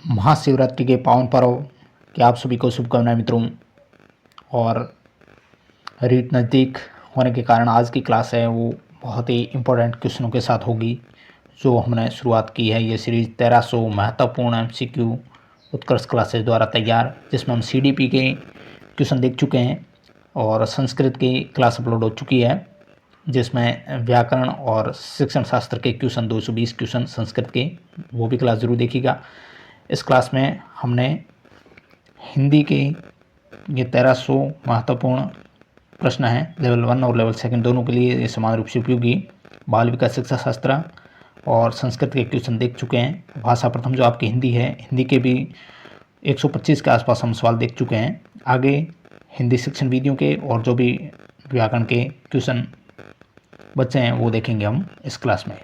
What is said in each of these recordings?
महाशिवरात्रि के पावन पर्व की आप सभी को शुभकामनाएं मित्रों। और रीट नज़दीक होने के कारण आज की क्लास है वो बहुत ही इम्पोर्टेंट क्वेश्चनों के साथ होगी जो हमने शुरुआत की है। ये सीरीज़ 1300 महत्वपूर्ण एमसीक्यू उत्कर्ष क्लासेज द्वारा तैयार, जिसमें हम सीडीपी के क्वेश्चन देख चुके हैं और संस्कृत की क्लास अपलोड हो चुकी है, जिसमें व्याकरण और शिक्षण शास्त्र के क्वेश्चन 220 क्वेश्चन संस्कृत के, वो भी क्लास ज़रूर देखिएगा। इस क्लास में हमने हिंदी के ये 1300 महत्वपूर्ण प्रश्न हैं, लेवल 1 और लेवल 2 दोनों के लिए ये समान रूप से उपयोगी बाल विकास शिक्षा शास्त्र और संस्कृत के क्वेश्चन देख चुके हैं। भाषा प्रथम जो आपकी हिंदी है, हिंदी के भी 125 के आसपास हम सवाल देख चुके हैं। आगे हिंदी शिक्षण वीडियो के और जो भी व्याकरण के क्वेश्चन बच्चे हैं वो देखेंगे हम इस क्लास में।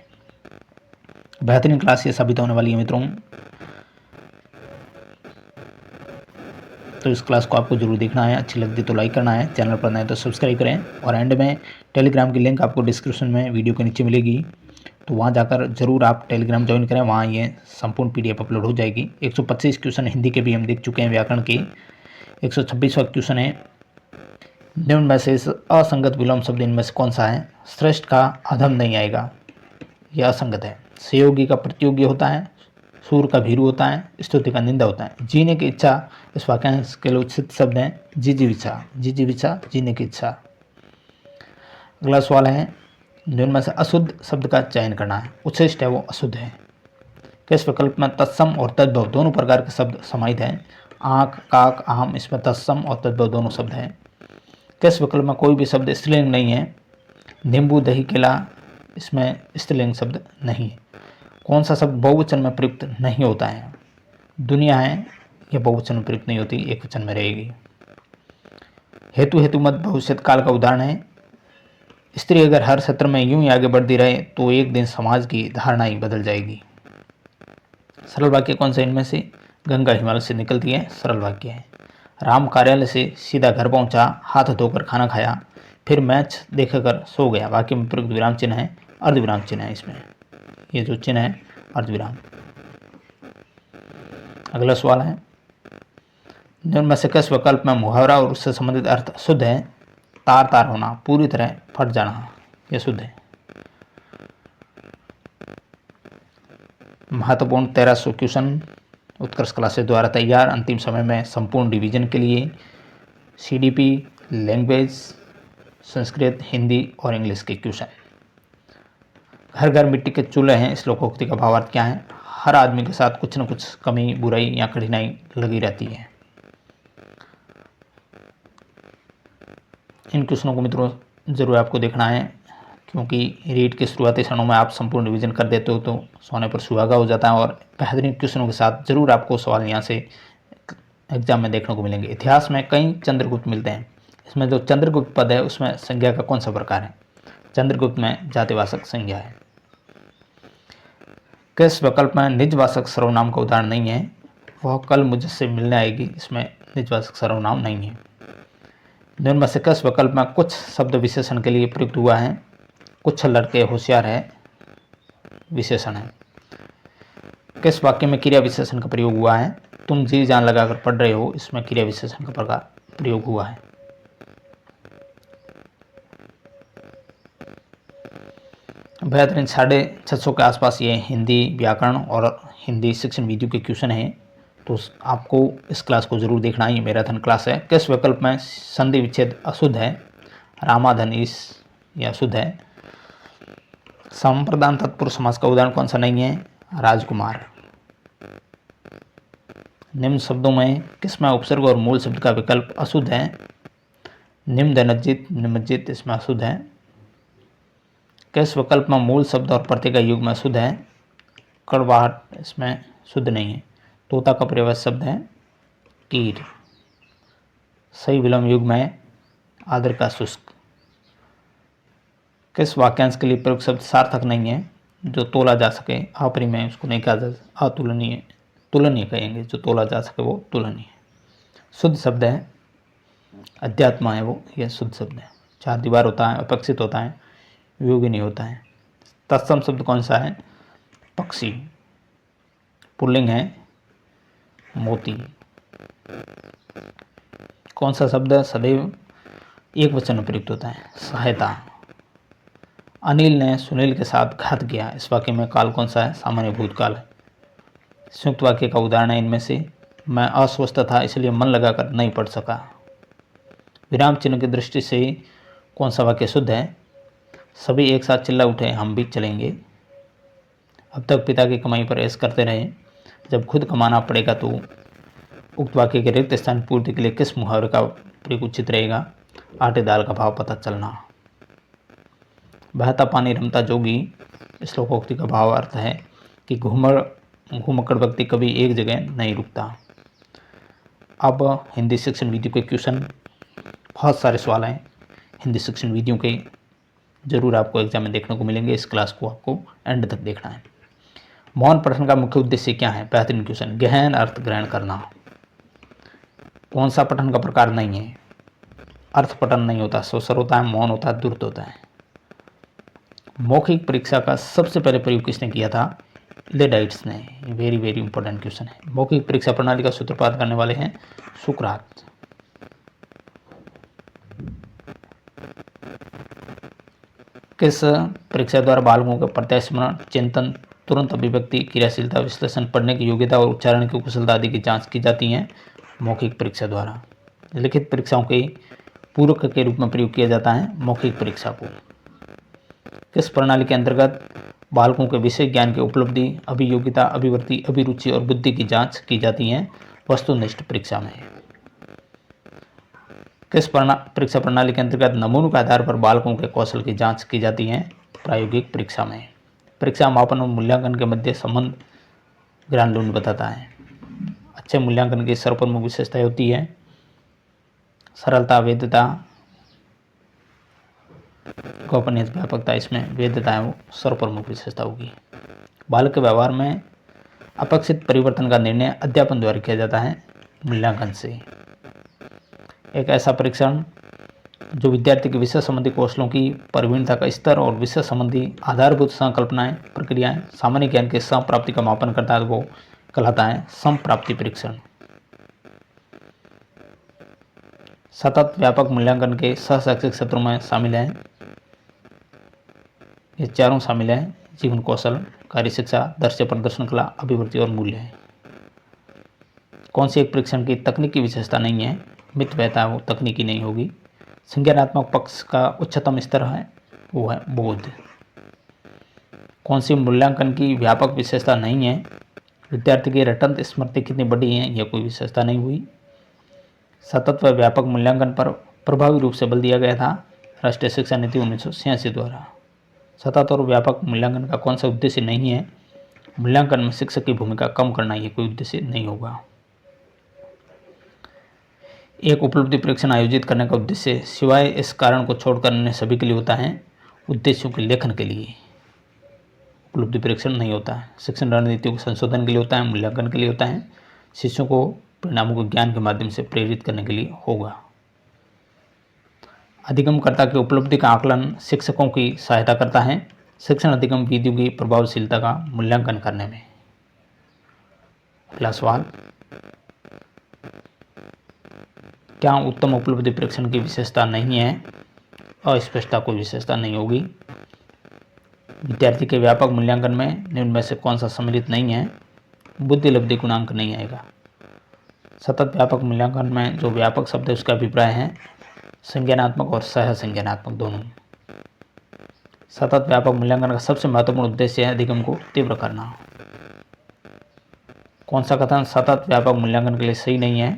बेहतरीन क्लास ये साबित होने वाली है मित्रों, तो इस क्लास को आपको जरूर देखना है। अच्छी लगती तो लाइक करना है, चैनल पर नए तो सब्सक्राइब करें। और एंड में टेलीग्राम की लिंक आपको डिस्क्रिप्शन में वीडियो के नीचे मिलेगी, तो वहाँ जाकर जरूर आप टेलीग्राम ज्वाइन करें। वहाँ ये संपूर्ण पीडीएफ अपलोड हो जाएगी। 125 क्वेश्चन हिंदी के भी हम देख चुके हैं। व्याकरण के 126वां क्वेश्चन है, निम्न में से असंगत विलोम शब्द इनमें से कौन सा है? श्रेष्ठ का अधम नहीं आएगा, यह असंगत है। सहयोगी का प्रतियोगी होता है, सूर का भीरू होता है, स्तुति का निंदा होता है। जीने की इच्छा इस वाक्यांश के लिए उचित शब्द है जिजीविषा, जिजीविषा जीने की इच्छा। अगला सवाल है, निम्न में से अशुद्ध शब्द का चयन करना है। उच्छिष्ट है वो अशुद्ध है। किस विकल्प में तत्सम और तद्भव दोनों प्रकार के शब्द समाहित हैं? आंख, काक, आम, इसमें तत्सम और तद्भव दोनों शब्द हैं। किस विकल्प में कोई भी शब्द स्त्रीलिंग नहीं है? नींबू, दही, केला, इसमें स्त्रीलिंग शब्द नहीं है। कौन सा शब्द बहुवचन में प्रयुक्त नहीं होता है? दुनिया है, यह बहुवचन में प्रयुक्त नहीं होती, एक वचन में रहेगी। हेतु हेतु मत भविष्य काल का उदाहरण है। स्त्री अगर हर क्षेत्र में यूं ही आगे बढ़ती रहे तो एक दिन समाज की धारणा ही बदल जाएगी। सरल वाक्य कौन सा इनमें से? गंगा हिमालय से निकलती है, सरल वाक्य है। राम कार्यालय से सीधा घर पहुंचा, हाथ धोकर खाना खाया, फिर मैच देखकर सो गया। वाक्य में प्रयुक्त विराम चिन्ह है, अर्धविराम चिन्ह है इसमें, ये जो चिन्ह है अर्धविराम। अगला सवाल है, निम्न में से किस विकल्प में मुहावरा और उससे संबंधित अर्थ शुद्ध है? तार तार होना, पूरी तरह फट जाना, यह शुद्ध है। महत्वपूर्ण 1300 क्वेश्चन उत्कर्ष क्लासेस द्वारा तैयार, अंतिम समय में संपूर्ण डिवीजन के लिए सीडीपी, लैंग्वेज, संस्कृत, हिंदी और इंग्लिश के क्वेश्चन। घर घर मिट्टी के चूल्हे हैं, इस लोकोक्ति का भावार्थ क्या है? हर आदमी के साथ कुछ न कुछ कमी, बुराई या कठिनाई लगी रहती है। इन क्वेश्चनों को मित्रों जरूर आपको देखना है, क्योंकि रीट के शुरुआती क्षणों में आप संपूर्ण रिवीजन कर देते हो तो सोने पर सुहागा हो जाता है। और बेहतरीन क्वेश्चनों के साथ जरूर आपको सवाल यहाँ से एग्जाम में देखने को मिलेंगे। इतिहास में कई चंद्रगुप्त मिलते हैं, इसमें जो चंद्रगुप्त पद है उसमें संज्ञा का कौन सा प्रकार है? चंद्रगुप्त में जातिवाचक संज्ञा है। किस विकल्प में निजवाचक सर्वनाम का उदाहरण नहीं है? वह कल मुझसे मिलने आएगी, इसमें निजवाचक सर्वनाम नहीं है। निम्न में से किस विकल्प में कुछ शब्द विशेषण के लिए प्रयुक्त हुआ है? कुछ लड़के होशियार है, विशेषण है। किस वाक्य में क्रिया विशेषण का प्रयोग हुआ है? तुम जी जान लगाकर पढ़ रहे हो, इसमें क्रिया विशेषण का प्रकार प्रयोग हुआ है। बेहतरीन 650 के आसपास ये हिंदी व्याकरण और हिंदी शिक्षण वीडियो के क्वेश्चन हैं, तो आपको इस क्लास को जरूर देखना है। ये मैराथन क्लास है। किस विकल्प में संधि विच्छेद अशुद्ध है? रामाधनीश, यह अशुद्ध है। संप्रदान तत्पुरुष समास का उदाहरण कौन सा नहीं है? राजकुमार। निम्न शब्दों में किसमें उपसर्ग और मूल शब्द का विकल्प अशुद्ध है? निम्नजित, निमज्जित, इसमें अशुद्ध है। किस विकल्प में मूल शब्द और प्रत्यय का युग्म अशुद्ध है? कड़वाहट, इसमें शुद्ध नहीं है। तोता का प्रयोज्य शब्द है कीर। सही विलोम युग्म है आदर का शुष्क। किस वाक्यांश के लिए प्रयुक्त शब्द सार्थक नहीं है? जो तोला जा सके, अपरिमेय उसको नहीं कहा जा, अतुलनीय, तुलनीय कहेंगे। जो तोला जा सके वो तुलनीय। शुद्ध शब्द है अध्यात्म है वो, यह शुद्ध शब्द है। चार दीवार होता है, अपेक्षित होता है, योगी नहीं होता है। तत्सम शब्द कौन सा है? पक्षी, पुल्लिंग है। मोती। कौन सा शब्द सदैव एक वचन में प्रयुक्त होता है? सहायता। अनिल ने सुनील के साथ घात किया। इस वाक्य में काल कौन सा है? सामान्य भूतकाल है। संयुक्त वाक्य का उदाहरण है इनमें से। मैं अस्वस्थ था इसलिए मन लगाकर नहीं पढ़ सका। विराम चिन्ह की दृष्टि से कौन सा वाक्य शुद्ध है? सभी एक साथ चिल्ला उठे, हम भी चलेंगे। अब तक पिता की कमाई पर ऐश करते रहे, जब खुद कमाना पड़ेगा तो उक्त वाक्य के रिक्त स्थान पूर्ति के लिए किस मुहावरे का प्रयोग उचित रहेगा? आटे दाल का भाव पता चलना। बहता पानी रमता जोगी श्लोकोक्ति का भाव अर्थ है कि घूमक्कड़ व्यक्ति कभी एक जगह नहीं रुकता। अब हिंदी शिक्षण वीडियो के क्वेश्चन, बहुत सारे सवाल हैं हिंदी शिक्षण वीडियो के, जरूर आपको एग्जाम में देखने को मिलेंगे। इस क्लास को आपको एंड तक देखना है। मौन पठन का मुख्य उद्देश्य क्या है? बेहतरीन क्वेश्चन। गहन अर्थ ग्रहण करना। कौन सा पठन का प्रकार नहीं है? अर्थ पठन नहीं होता, स्वसर होता है, मौन होता है, द्रुत होता है। मौखिक परीक्षा का सबसे पहले प्रयोग किसने किया था? इलेडाइट्स ने। वेरी वेरी इंपॉर्टेंट क्वेश्चन है। मौखिक परीक्षा प्रणाली का सूत्रपात करने वाले हैं सुकरात। किस परीक्षा द्वारा बालकों के प्रत्यास्मरण, चिंतन, तुरंत अभिव्यक्ति, क्रियाशीलता, विश्लेषण, पढ़ने की योग्यता और उच्चारण की कुशलता आदि की जांच की जाती है? मौखिक परीक्षा द्वारा। लिखित परीक्षाओं के पूरक के रूप में प्रयोग किया जाता है मौखिक परीक्षा को। किस प्रणाली के अंतर्गत बालकों के विषय ज्ञान की उपलब्धि, अभियोग्यता, अभिवृत्ति, अभिरुचि और बुद्धि की जांच की जाती है? वस्तुनिष्ठ परीक्षा में। किस परीक्षा प्रणाली के अंतर्गत नमूनों के आधार पर बालकों के कौशल की जांच की जाती है? प्रायोगिक परीक्षा में। परीक्षा मापन और मूल्यांकन के मध्य संबंध ग्रानलून बताता है। अच्छे मूल्यांकन की सर्वप्रमुख विशेषताएं होती है सरलता, वैधता, गोपनीयता, व्यापकता। इसमें वैधता है वो सर्वप्रमुख विशेषता होगी। बालक के व्यवहार में अपेक्षित परिवर्तन का निर्णय अध्यापन द्वारा किया जाता है, मूल्यांकन से। एक ऐसा परीक्षण जो विद्यार्थी के विषय संबंधी कौशलों की प्रवीणता का स्तर और विषय संबंधी आधारभूत संकल्पनाएं, प्रक्रियाएं, सामान्य ज्ञान के समप्राप्ति का मापन करता है, वो कहलाता है समप्राप्ति परीक्षण। सतत व्यापक मूल्यांकन के सहशैक्षिक क्षेत्रों में शामिल हैं, ये चारों शामिल हैं: जीवन कौशल, कार्य शिक्षा, दृश्य प्रदर्शन कला, अभिवृत्ति और मूल्य है। कौन सी एक परीक्षण की तकनीकी विशेषता नहीं है? मित बहता है वो तकनीकी नहीं होगी। संज्ञानात्मक पक्ष का उच्चतम स्तर है, वो है बोध। कौन सी मूल्यांकन की व्यापक विशेषता नहीं है? विद्यार्थी की रटंत स्मृति कितनी बड़ी है, यह कोई विशेषता नहीं हुई। सतत व व्यापक मूल्यांकन पर प्रभावी रूप से बल दिया गया था राष्ट्रीय शिक्षा नीति 1986 द्वारा। सतत और व्यापक मूल्यांकन का कौन सा उद्देश्य नहीं है? मूल्यांकन में शिक्षक की भूमिका कम करना, ये कोई उद्देश्य नहीं होगा। एक उपलब्धि परीक्षण आयोजित करने का उद्देश्य सिवाय इस कारण को छोड़कर अन्य सभी के लिए होता है, उद्देश्यों के लेखन के लिए। उपलब्धि परीक्षण नहीं होता है। शिक्षण रणनीतियों के संशोधन के लिए होता है, मूल्यांकन के लिए होता है, शिष्यों को परिणामों को ज्ञान के माध्यम से प्रेरित करने के लिए होगा। अधिगमकर्ता की उपलब्धि का आकलन शिक्षकों की सहायता करता है शिक्षण अधिगम विधियों की प्रभावशीलता का मूल्यांकन करने में। अगला सवाल, क्या उत्तम उपलब्धि परीक्षण की विशेषता नहीं है? अस्पष्टता कोई विशेषता नहीं होगी। विद्यार्थी के व्यापक मूल्यांकन में निम्न में से कौन सा सम्मिलित नहीं है? बुद्धि लब्धि गुणांक नहीं आएगा। सतत व्यापक मूल्यांकन में जो व्यापक शब्द है उसका अभिप्राय है संज्ञानात्मक और सह संज्ञानात्मक दोनों। सतत व्यापक मूल्यांकन का सबसे महत्वपूर्ण उद्देश्य है अधिगम को तीव्र करना। कौन सा कथन सतत व्यापक मूल्यांकन के लिए सही नहीं है?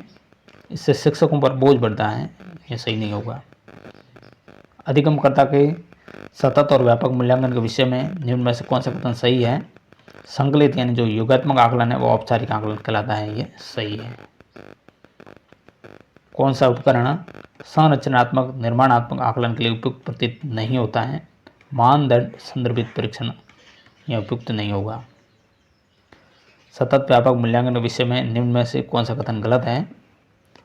इससे शिक्षकों पर बोझ बढ़ता है, यह सही नहीं होगा। अधिगमकर्ता के सतत और व्यापक मूल्यांकन के विषय में निम्न में से कौन सा कथन सही है? संकलित यानी जो योगात्मक आकलन है वो औपचारिक आकलन कहलाता है, ये सही है। कौन सा उपकरण संरचनात्मक निर्माणात्मक आकलन के लिए उपयुक्त प्रतीत नहीं होता है? मानदंड संदर्भित परीक्षण, यह उपयुक्त नहीं होगा। सतत व्यापक मूल्यांकन के विषय में निम्न में से कौन सा कथन गलत है?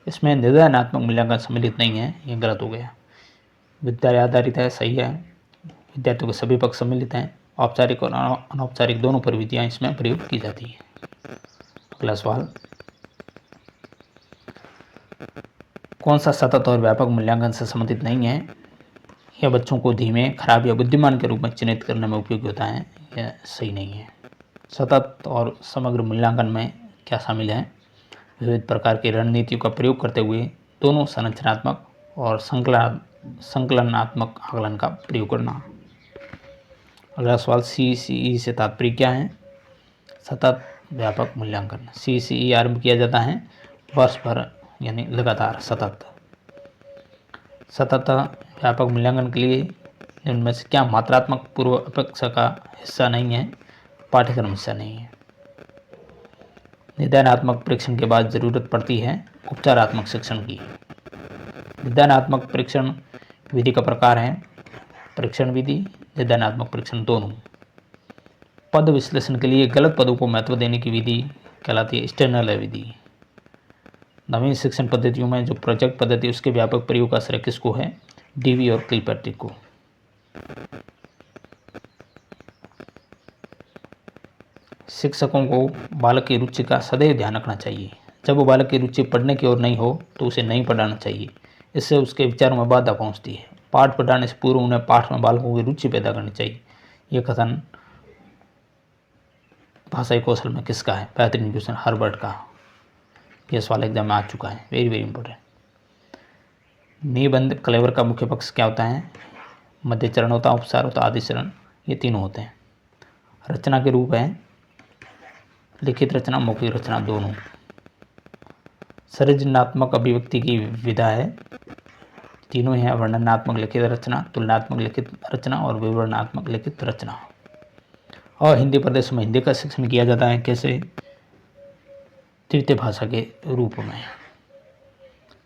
इसमें निर्णयात्मक मूल्यांकन सम्मिलित नहीं है, यह गलत हो गया। विद्यालय आधारित है, सही है। विद्यार्थियों के सभी पक्ष सम्मिलित हैं। औपचारिक और अनौपचारिक दोनों प्रविधियाँ इसमें प्रयोग की जाती हैं। अगला सवाल, कौन सा सतत और व्यापक मूल्यांकन से संबंधित नहीं है? यह बच्चों को धीमे, खराब या बुद्धिमान के रूप में चिन्हित करने में उपयोगी होता है। यह सही नहीं है। सतत और समग्र मूल्यांकन में क्या शामिल है? विविध प्रकार की रणनीतियों का प्रयोग करते हुए दोनों संरचनात्मक और संकलनात्मक आकलन का प्रयोग करना। अगला सवाल, CCE से तात्पर्य क्या है? सतत व्यापक मूल्यांकन। CCE आरंभ किया जाता है वर्ष भर यानी लगातार सतत व्यापक मूल्यांकन के लिए इनमें से क्या मात्रात्मक पूर्व अपेक्षा का हिस्सा नहीं है, पाठ्यक्रम हिस्सा नहीं है? निदानात्मक परीक्षण के बाद जरूरत पड़ती है उपचारात्मक शिक्षण की। निदानात्मक परीक्षण विधि का प्रकार है परीक्षण विधि, निदानात्मक परीक्षण दोनों। पद विश्लेषण के लिए गलत पदों को महत्व देने की विधि कहलाती है स्टेनर विधि। नवीन शिक्षण पद्धतियों में जो प्रोजेक्ट पद्धति उसके व्यापक प्रयोग का श्रेय किसको है? डीवी और किलपैट्रिक को। शिक्षकों को बालक की रुचि का सदैव ध्यान रखना चाहिए। जब वो बालक की रुचि पढ़ने की ओर नहीं हो तो उसे नहीं पढ़ाना चाहिए, इससे उसके विचारों में बाधा पहुंचती है। पाठ पढ़ाने से पूर्व उन्हें पाठ में बालकों की रुचि पैदा करनी चाहिए। यह कथन भाषाई कौशल में किसका है? बेहतरीन क्वेश्चन, हर्बर्ट का। यह सवाल एग्जाम में आ चुका है, वेरी वेरी इंपॉर्टेंट। निबंध क्लेवर का मुख्य पक्ष क्या होता है? मध्य चरण होता है, उपसार होता है, आदि चरण, ये तीनों होते हैं। रचना के रूप है लिखित रचना, मौखिक रचना, दोनों। सृजनात्मक अभिव्यक्ति की विधा है, तीनों हैं, वर्णनात्मक लिखित रचना, तुलनात्मक लिखित रचना और विवरणात्मक लिखित रचना। और हिंदी प्रदेश में हिंदी का शिक्षण किया जाता है कैसे? द्वितीय भाषा के रूप में।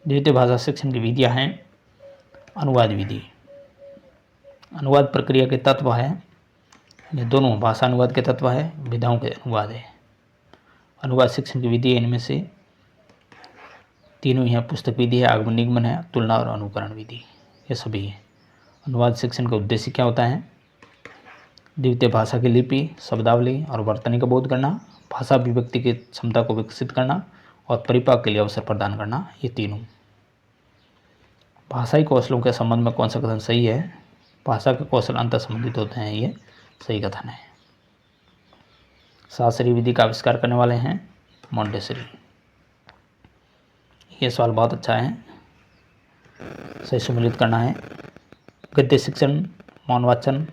द्वितीय भाषा शिक्षण की विधियां हैं अनुवाद विधि। अनुवाद प्रक्रिया के तत्व है, ये दोनों भाषा अनुवाद के तत्व है, विधाओं के अनुवाद है। अनुवाद शिक्षण की विधि इनमें से तीनों ही हैं, पुस्तक विधि है, आगमन निगमन है, तुलना और अनुकरण विधि, ये सभी है। अनुवाद शिक्षण का उद्देश्य क्या होता है? द्वितीय भाषा की लिपि, शब्दावली और वर्तनी का बोध करना, भाषा अभिव्यक्ति की क्षमता को विकसित करना और परिपाक के लिए अवसर प्रदान करना, ये तीनों। भाषाई कौशलों के संबंध में कौन सा कथन सही है? भाषा के कौशल अंतर संबंधित होते हैं, ये सही कथन है। शास्त्रीय विधि का आविष्कार करने वाले हैं मॉन्टेसरी। ये सवाल बहुत अच्छा है, सही सम्मिलित करना है। गद्य शिक्षण मौनवाचन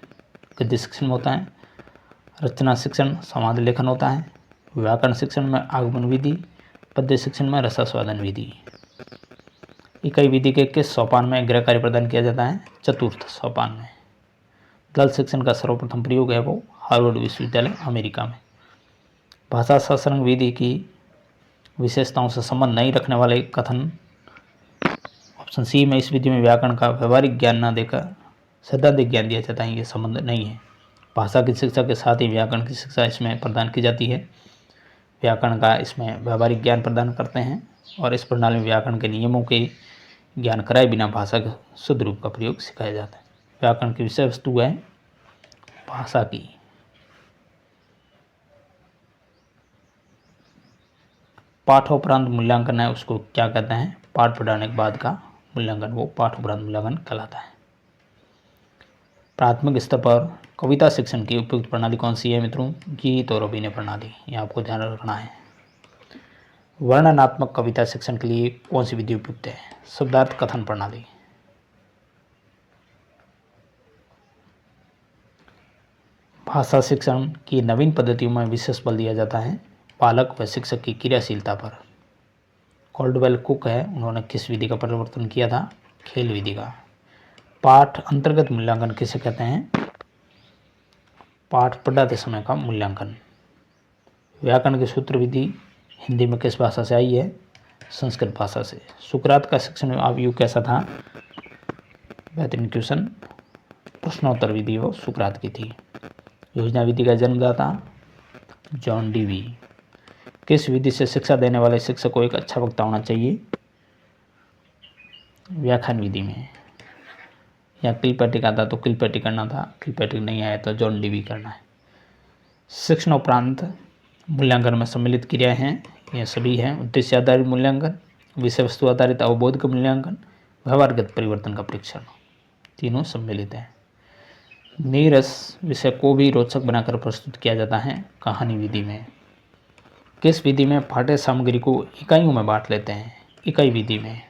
गद्य शिक्षण में होता है, रचना शिक्षण समाज लेखन होता है, व्याकरण शिक्षण में आगमन विधि, पद्य शिक्षण में रसास्वादन विधि। इकाई विधि के किस सोपान में गृह कार्य प्रदान किया जाता है? चतुर्थ सोपान में। दल शिक्षण का सर्वप्रथम प्रयोग है वो हार्वर्ड विश्वविद्यालय अमेरिका में। भाषा शास्त्र विधि की विशेषताओं से संबंध नहीं रखने वाले कथन ऑप्शन सी में, इस विधि में व्याकरण का व्यवहारिक ज्ञान न देकर सैद्धांतिक ज्ञान दिया जाता है, ये संबंध नहीं है। भाषा की शिक्षा के साथ ही व्याकरण की शिक्षा इसमें प्रदान की जाती है। व्याकरण का इसमें व्यवहारिक ज्ञान प्रदान करते हैं और इस प्रणाली में व्याकरण के नियमों के ज्ञान कराए बिना भाषा के शुद्ध रूप का प्रयोग सिखाया जाता है। व्याकरण की विषय वस्तु है भाषा की। पाठोपरांत मूल्यांकन है, उसको क्या कहते हैं? पाठ पढ़ाने के बाद का मूल्यांकन, वो पाठोपरांत मूल्यांकन कहलाता है। प्राथमिक स्तर पर कविता शिक्षण की उपयुक्त प्रणाली कौन सी है मित्रों? गीत और अभिनय प्रणाली, ये आपको ध्यान रखना है। वर्णनात्मक कविता शिक्षण के लिए कौन सी विधि उपयुक्त है? शब्दार्थ कथन प्रणाली। भाषा शिक्षण की नवीन पद्धतियों में विशेष बल दिया जाता है पालक व शिक्षक की क्रियाशीलता पर। कॉल्डवेल कुक है, उन्होंने किस विधि का परिवर्तन किया था? खेल विधि का। पाठ अंतर्गत मूल्यांकन किसे कहते हैं? पाठ पढ़ाते समय का मूल्यांकन। व्याकरण की सूत्र विधि हिंदी में किस भाषा से आई है? संस्कृत भाषा से। सुकरात का शिक्षण आयुग कैसा था? बेहतरीन क्वेश्चन, प्रश्नोत्तर विधि वो सुकरात की थी। योजना विधि का जन्मदाता जॉन डीवी। किस विधि से शिक्षा देने वाले शिक्षक को एक अच्छा वक्ता होना चाहिए? व्याख्यान विधि में। या किलपैट्रिक आता तो किलपैट्रिक करना था, किलपैट्रिक नहीं आया तो जॉन डीवी करना है। शिक्षण उपरांत मूल्यांकन में सम्मिलित क्रियाएं हैं, ये सभी हैं उद्देश्य आधारित मूल्यांकन, विषय वस्तु आधारित अवबोध का मूल्यांकन, व्यवहारगत परिवर्तन का परीक्षण, तीनों सम्मिलित हैं। नीरस विषय को भी रोचक बनाकर प्रस्तुत किया जाता है कहानी विधि में। किस विधि में पाठ्य सामग्री को इकाइयों में बांट लेते हैं? इकाई विधि में।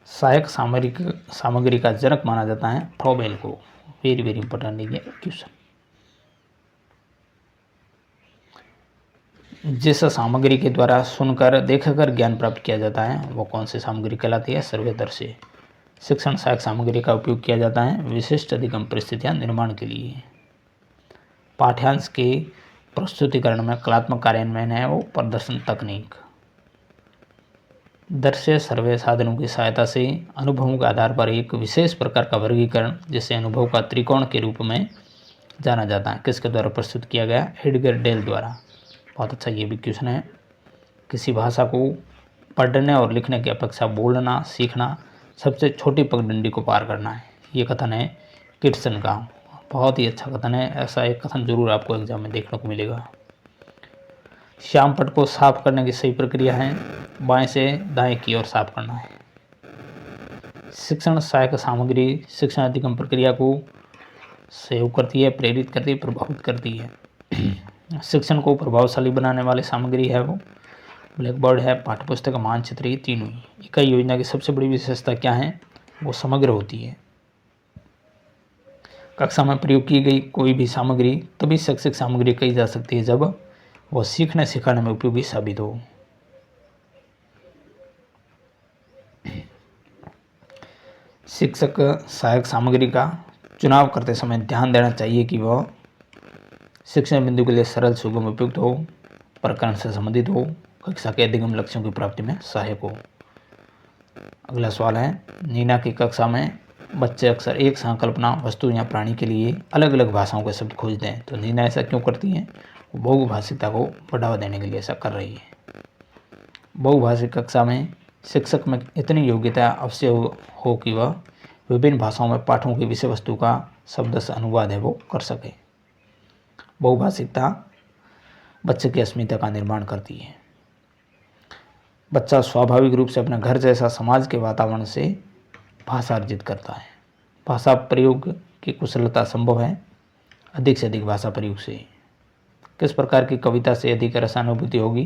सहायक सामग्री का जनक माना जाता है फ्रॉबेल को। वेरी वेरी इंपॉर्टेंट है ये क्वेश्चन। जिस सामग्री के द्वारा सुनकर देखकर ज्ञान प्राप्त किया जाता है वो कौन सी सामग्री कहलाती है? सर्वदर्शी। शिक्षण सहायक सामग्री का उपयोग किया जाता है विशिष्ट अधिगम परिस्थितियां निर्माण के लिए। पाठ्यांश के प्रस्तुतिकरण में कलात्मक कार्यान्वयन है वो प्रदर्शन तकनीक। दृश्य सर्वे साधनों की सहायता से अनुभवों के आधार पर एक विशेष प्रकार का वर्गीकरण जिसे अनुभव का त्रिकोण के रूप में जाना जाता है, किसके द्वारा प्रस्तुत किया गया? एडगर डेल द्वारा। बहुत अच्छा ये भी क्वेश्चन है। किसी भाषा को पढ़ने और लिखने की अपेक्षा बोलना सीखना सबसे छोटी पगडंडी को पार करना है, ये कथन है किटसन का। बहुत ही अच्छा कथन है, ऐसा एक कथन जरूर आपको एग्जाम में देखने को मिलेगा। श्याम पट को साफ करने की सही प्रक्रिया है बाएं से दाएं की ओर साफ करना है। शिक्षण सहायक सामग्री शिक्षण अधिगम प्रक्रिया को सहयोग करती है, प्रेरित करती है, प्रभावित करती है। शिक्षण को प्रभावशाली बनाने वाली सामग्री है वो ब्लैक बोर्ड है, पाठ्यपुस्तक, मानचित्र, ये तीनों ही। इकाई योजना की सबसे बड़ी विशेषता क्या है? वो समग्र होती है। कक्षा में प्रयोग की गई कोई भी सामग्री तभी शैक्षिक सामग्री कही जा सकती है जब वह सीखने सिखाने में उपयोगी साबित हो। शिक्षक सहायक सामग्री का चुनाव करते समय ध्यान देना चाहिए कि वह शिक्षण बिंदु के लिए सरल, सुगम, उपयुक्त हो, प्रकरण से संबंधित हो, कक्षा के अधिगम लक्ष्यों की प्राप्ति में सहायक हो। अगला सवाल है, नीना की कक्षा में बच्चे अक्सर एक संकल्पना वस्तु या प्राणी के लिए अलग अलग भाषाओं के शब्द खोजते हैं, तो नीना ऐसा क्यों करती हैं? वो बहुभाषिकता को बढ़ावा देने के लिए ऐसा कर रही है। बहुभाषिक कक्षा में शिक्षक में इतनी योग्यता अवश्य हो कि वह विभिन्न भाषाओं में पाठों की विषय वस्तु का शब्द से अनुवाद है वो कर सके। बहुभाषिकता बच्चे की अस्मिता का निर्माण करती है। बच्चा स्वाभाविक रूप से अपने घर जैसा समाज के वातावरण से भाषा अर्जित करता है। भाषा प्रयोग की कुशलता संभव है अधिक से अधिक भाषा प्रयोग से। किस प्रकार की कविता से अधिक रसानुभूति होगी?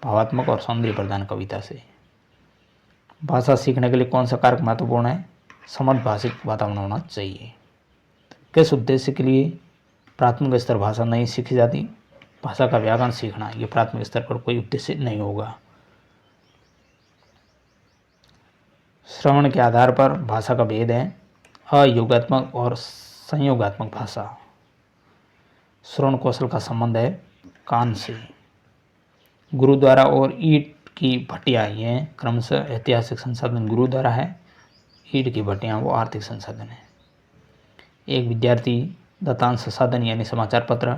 भावात्मक और सौंदर्य प्रधान कविता से। भाषा सीखने के लिए कौन सा कारक महत्वपूर्ण है? समर्थ भाषिक वातावरण होना चाहिए। किस उद्देश्य के लिए प्राथमिक स्तर भाषा नहीं सीखी जाती? भाषा का व्याकरण सीखना, ये प्राथमिक स्तर पर कोई उद्देश्य नहीं होगा। श्रवण के आधार पर भाषा का भेद है अयोगात्मक और संयोगात्मक भाषा। श्रवण कौशल का संबंध है कान से। गुरुद्वारा और ईंट की भट्टियाँ ये क्रमशः ऐतिहासिक संसाधन गुरुद्वारा है, ईंट की भट्टियाँ वो आर्थिक संसाधन है। एक विद्यार्थी दत्तांश संसाधन यानी समाचार पत्र,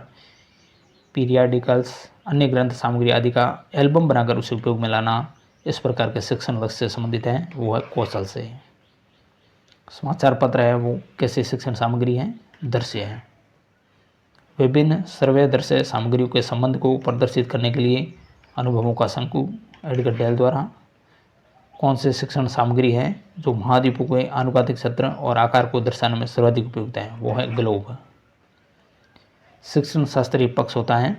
पीरियाडिकल्स, अन्य ग्रंथ सामग्री आदि का एल्बम बनाकर उसे उपयोग में लाना इस प्रकार के शिक्षण लक्ष्य से संबंधित है, वो है कौशल से। समाचार पत्र है वो कैसी शिक्षण सामग्री है? दृश्य है। विभिन्न सर्वे दृश्य सामग्रियों के संबंध को प्रदर्शित करने के लिए अनुभवों का शंकु एडगर डेल द्वारा। कौन से शिक्षण सामग्री है जो महाद्वीपों के आनुपातिक क्षेत्र और आकार को दर्शाने में सर्वाधिक उपयुक्त है? वो है ग्लोब। शिक्षण शास्त्रीय पक्ष होता है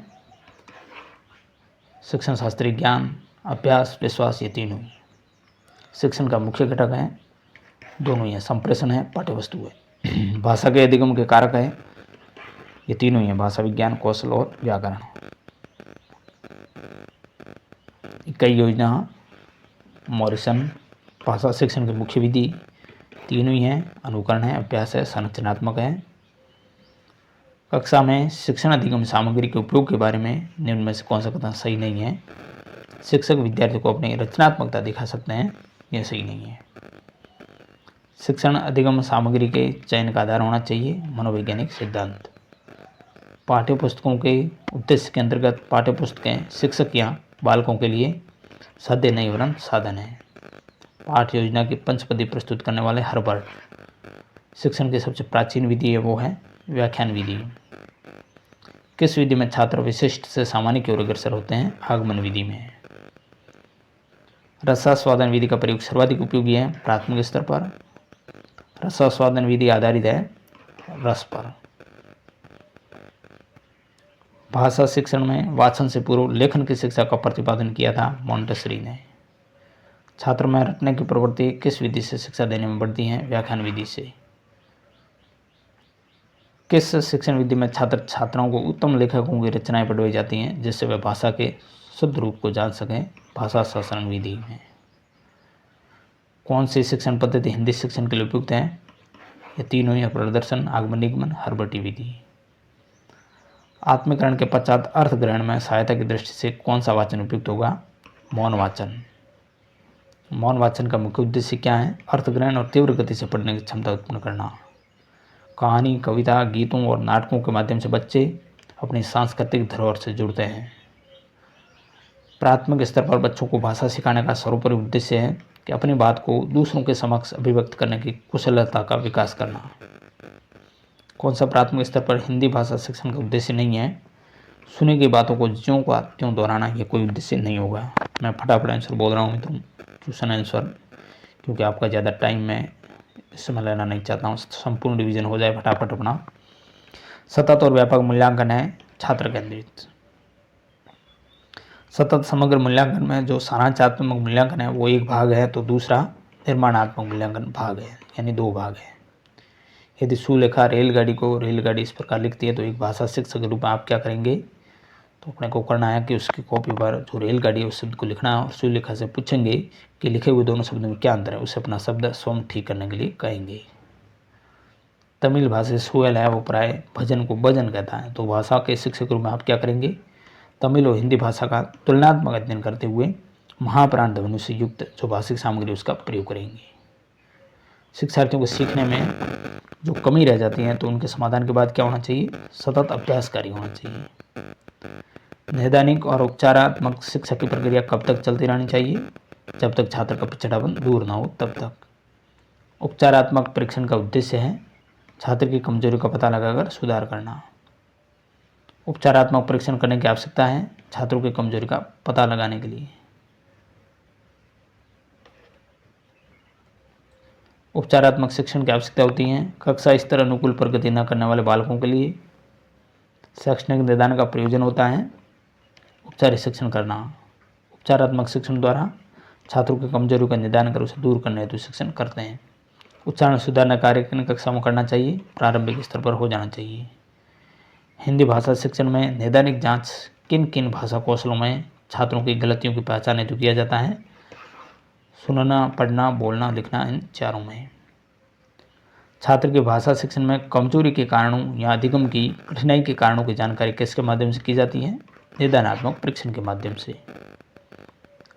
शिक्षण शास्त्रीय ज्ञान, अभ्यास, विश्वास, ये तीनों। शिक्षण का मुख्य घटक है दोनों ही है, संप्रेषण है, पाठ्यवस्तु है। भाषा के अधिगम के कारक है ये तीनों ही है, भाषा विज्ञान, कौशल और व्याकरण। इकाई योजना मॉरिसन। भाषा शिक्षण की मुख्य विधि तीनों ही है, अनुकरण है, अभ्यास है, संरचनात्मक है। कक्षा में शिक्षण अधिगम सामग्री के उपयोग के बारे में निम्न में से कौन सा कथन सही नहीं है? शिक्षक विद्यार्थी को अपनी रचनात्मकता दिखा सकते हैं, यह सही नहीं है। शिक्षण अधिगम सामग्री के चयन का आधार होना चाहिए मनोवैज्ञानिक सिद्धांत। पाठ्यपुस्तकों के उद्देश्य के अंतर्गत पाठ्यपुस्तकें शिक्षक या बालकों के लिए साध्य नहीं वरन साधन है। पाठ योजना की पंचपदी प्रस्तुत करने वाले हर्बर्ट। शिक्षण की सबसे प्राचीन विधि है वो है व्याख्यान विधि। किस विधि में छात्र विशिष्ट से सामान्य की ओर अग्रसर होते हैं? आगमन विधि में। रसास्वादन विधि का प्रयोग सर्वाधिक उपयोगी है प्राथमिक स्तर पर। रसास्वादन विधि आधारित है रस पर। भाषा शिक्षण में वाचन से पूर्व लेखन की शिक्षा का प्रतिपादन किया था मॉन्टेसरी ने। छात्र में रटने की प्रवृत्ति किस विधि से शिक्षा देने में बढ़ती है? व्याख्यान विधि से। किस शिक्षण विधि में छात्र छात्राओं को उत्तम लेखकों की रचनाएं पढ़वाई जाती हैं जिससे वे भाषा के शुद्ध रूप को जान सकें? भाषा शास्त्र विधि में। कौन सी शिक्षण पद्धति हिंदी शिक्षण के लिए उपयुक्त है? ये तीनों ही: प्रदर्शन, आगमन निगमन, हर्बटी विधि। आत्मीकरण के पश्चात अर्थ ग्रहण में सहायता की दृष्टि से कौन सा वाचन उपयुक्त होगा? मौन वाचन। मौन वाचन का मुख्य उद्देश्य क्या है? अर्थ ग्रहण और तीव्र गति से पढ़ने की क्षमता उत्पन्न करना। कहानी, कविता, गीतों और नाटकों के माध्यम से बच्चे अपनी सांस्कृतिक धरोहर से जुड़ते हैं। प्राथमिक स्तर पर बच्चों को भाषा सिखाने का सर्वोपरि उद्देश्य है कि अपनी बात को दूसरों के समक्ष अभिव्यक्त करने की कुशलता का विकास करना। कौन सा प्राथमिक स्तर पर हिंदी भाषा शिक्षण का उद्देश्य नहीं है? सुनी गई बातों को ज्यों का त्यों दोहराना ये कोई उद्देश्य नहीं होगा। मैं फटाफट आंसर बोल रहा हूँ मित्रों, ट्यूशन आंसर, क्योंकि आपका ज़्यादा टाइम मैं इस समय लेना नहीं चाहता हूँ, संपूर्ण डिवीजन हो जाए फटाफट अपना। सतत और व्यापक मूल्यांकन है छात्र केंद्रित। सतत समग्र मूल्यांकन में जो सारांशात्मक मूल्यांकन है वो एक भाग है, तो दूसरा निर्माणात्मक मूल्यांकन भाग है, यानी दो भाग है। यदि सुलेखा रेलगाड़ी इस प्रकार लिखती है तो एक भाषा शिक्षक के रूप में आप क्या करेंगे? तो अपने को करना है कि उसकी कॉपी पर जो रेलगाड़ी है उस शब्द को लिखना है और सुलेखा से पूछेंगे कि लिखे हुए दोनों शब्दों में क्या अंतर है, उसे अपना शब्द स्वयं ठीक करने के लिए कहेंगे। तमिल भाषा सुएल है, वो प्राय भजन को भजन कहता है, तो भाषा के शिक्षक के रूप में आप क्या करेंगे? तमिल और हिंदी भाषा का तुलनात्मक अध्ययन करते हुए महाप्राण ध्वनि से युक्त जो भाषिक सामग्री उसका प्रयोग करेंगे। शिक्षार्थियों को सीखने में जो कमी रह जाती है तो उनके समाधान के बाद क्या होना चाहिए? सतत अभ्यासकारी होना चाहिए। नैदानिक और उपचारात्मक शिक्षा की प्रक्रिया कब तक चलती रहनी चाहिए? जब तक छात्र का पिछड़ापन दूर ना हो तब तक। उपचारात्मक परीक्षण का उद्देश्य है छात्र की कमजोरी का पता लगाकर सुधार करना। उपचारात्मक परीक्षण करने की आवश्यकता है छात्रों की कमजोरी का पता लगाने के लिए। उपचारात्मक शिक्षण की आवश्यकता होती है कक्षा स्तर अनुकूल प्रगति न करने वाले बालकों के लिए। शैक्षणिक निदान का प्रयोजन होता है उपचारिक शिक्षण करना। उपचारात्मक शिक्षण द्वारा छात्रों की कमजोरी का निदान कर उसे दूर करने हेतु शिक्षण करते हैं। उच्चारण सुधारना कार्य किन कक्षा में करना चाहिए? प्रारंभिक स्तर पर हो जाना चाहिए। हिंदी भाषा शिक्षण में नैदानिक जांच किन किन भाषा कौशलों में छात्रों की गलतियों की पहचान हेतु किया जाता है? सुनना, पढ़ना, बोलना, लिखना, इन चारों में। छात्र के भाषा शिक्षण में कमजोरी के कारणों या अधिगम की कठिनाई के कारणों की जानकारी किसके माध्यम से की जाती है? निदानात्मक परीक्षण के माध्यम से।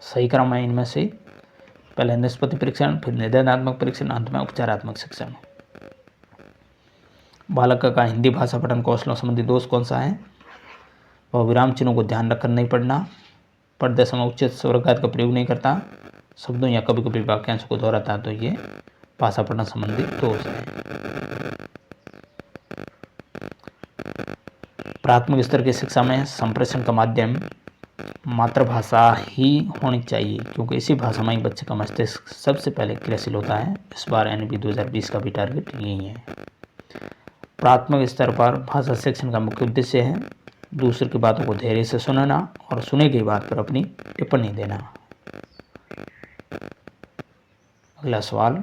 सही क्रम है इनमें से, पहले निष्पत्ति परीक्षण, फिर निदानात्मक परीक्षण, अंत में उपचारात्मक शिक्षण। बालक का हिंदी भाषा पठन कौशलों संबंधी दोष कौन सा है? वह विराम चिन्हों को ध्यान रखकर नहीं पढ़ना, पढ़ते समय उचित स्वरघात का प्रयोग नहीं करता, शब्दों या कभी कभी वाक्यांशों को दोहराता है, तो ये भाषा पठन संबंधी दोष है। प्राथमिक स्तर की शिक्षा में संप्रेषण का माध्यम मातृभाषा ही होनी चाहिए, क्योंकि इसी भाषा में ही बच्चे का मस्तिष्क सबसे पहले क्रियाशील होता है। इस बार NB 2020 का भी टारगेट यही है। प्राथमिक स्तर पर भाषा शिक्षण का मुख्य उद्देश्य है दूसरे की बातों को धैर्य से सुनना और सुने गई बात पर अपनी टिप्पणी देना। अगला सवाल,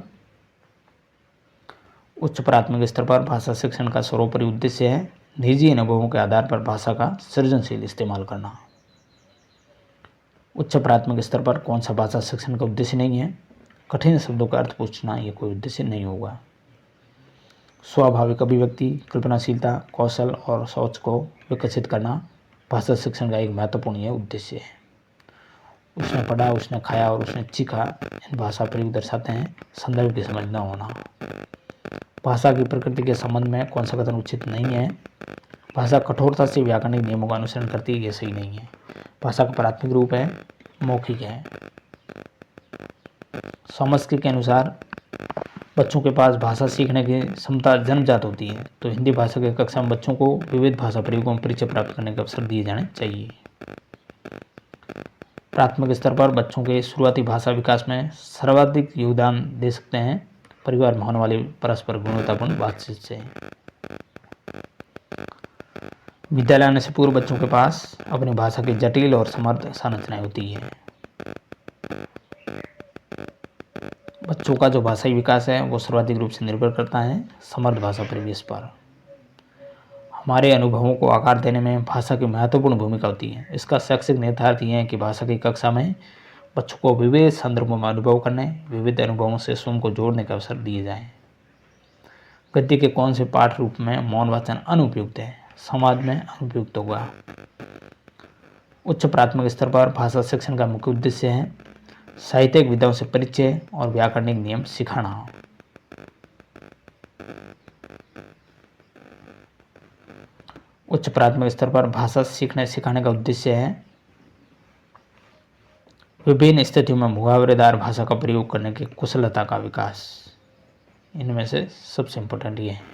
उच्च प्राथमिक स्तर पर भाषा शिक्षण का सर्वोपरि उद्देश्य है निजी अनुभवों के आधार पर भाषा का सृजनशील इस्तेमाल करना। उच्च प्राथमिक स्तर पर कौन सा भाषा शिक्षण का उद्देश्य नहीं है? कठिन शब्दों का अर्थ पूछना, ये कोई उद्देश्य नहीं होगा। स्वाभाविक अभिव्यक्ति, कल्पनाशीलता, कौशल और सोच को विकसित करना भाषा शिक्षण का एक महत्वपूर्ण यह उद्देश्य है। उसने पढ़ा, उसने खाया और उसने चीखा, इन भाषा प्रयोग दर्शाते हैं संदर्भ की समझ न होना। भाषा की प्रकृति के संबंध में कौन सा कथन उचित नहीं है? भाषा कठोरता से व्याकरणिक नियमों का अनुसरण करती है, ये सही नहीं है। भाषा का प्राथमिक रूप है मौखिक है। समस्की के अनुसार बच्चों के पास भाषा सीखने की क्षमता जन्मजात होती है, तो हिंदी भाषा की कक्षा में बच्चों को विविध भाषा प्रयोगों में परिचय प्राप्त करने के अवसर दिए जाने चाहिए। प्राथमिक स्तर पर बच्चों के शुरुआती भाषा विकास में सर्वाधिक योगदान दे सकते हैं परिवार में होने वाली परस्पर गुणवत्तापूर्ण बातचीत से। विद्यालय आने से पूर्व बच्चों के पास अपनी भाषा की जटिल और समर्थ संरचनाएं होती है। बच्चों का जो भाषाई विकास है वो सर्वाधिक रूप से निर्भर करता है समर्थ भाषा परिवेश पर। हमारे अनुभवों को आकार देने में भाषा की महत्वपूर्ण भूमिका होती है। इसका शैक्षिक निहितार्थ यह है कि भाषा की कक्षा में बच्चों को विविध संदर्भों में अनुभव करने, विविध अनुभवों से स्वयं को जोड़ने का अवसर दिए जाएं। गद्य के कौन से पाठ रूप में मौन वाचन अनुपयुक्त है, समाज में अनुपयुक्त होगा। उच्च प्राथमिक स्तर पर भाषा शिक्षण का मुख्य उद्देश्य है साहित्यिक विधाओं से परिचय और व्याकरणिक नियम सिखाना। उच्च प्राथमिक स्तर पर भाषा सीखने सिखाने का उद्देश्य है विभिन्न स्थितियों में मुहावरेदार भाषा का प्रयोग करने की कुशलता का विकास। इनमें से सबसे इम्पोर्टेंट ये है।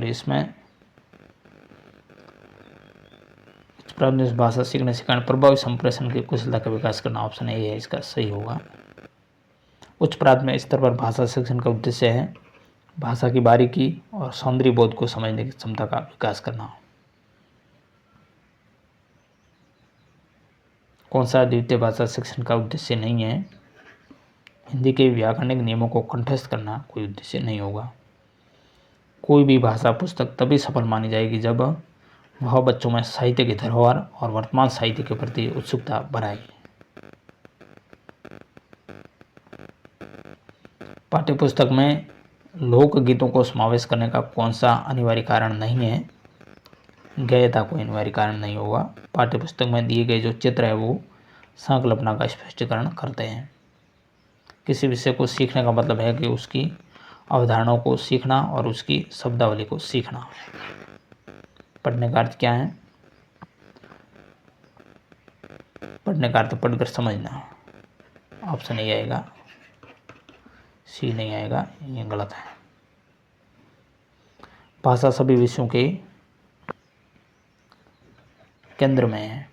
इसमें प्राथमिक भाषा सीखने सिखाने प्रभावी संप्रेषण की कुशलता का विकास करना, ऑप्शन ए है इसका सही होगा। उच्च प्राथमिक स्तर पर भाषा शिक्षण का उद्देश्य है भाषा की बारीकी और सौंदर्य बोध को समझने की क्षमता का विकास करना। कौन सा द्वितीय भाषा शिक्षण का उद्देश्य नहीं है? हिंदी के व्याकरणिक नियमों को कंठस्थ करना कोई उद्देश्य नहीं होगा। कोई भी भाषा पुस्तक तभी सफल मानी जाएगी जब वह बच्चों में साहित्य की धरोहर और वर्तमान साहित्य के प्रति उत्सुकता बढ़ाए। पाठ्यपुस्तक में लोकगीतों को समावेश करने का कौन सा अनिवार्य कारण नहीं है? गयता कोई अनिवार्य कारण नहीं होगा। पाठ्यपुस्तक में दिए गए जो चित्र है वो संकल्पना का स्पष्टीकरण करते हैं। किसी विषय को सीखने का मतलब है कि उसकी अवधारणाओं को सीखना और उसकी शब्दावली को सीखना। पढ़ने का अर्थ क्या है? पढ़ने का अर्थ पढ़कर समझना। ऑप्शन ए आएगा, सी नहीं आएगा, ये गलत है। भाषा सभी विषयों के केंद्र में है।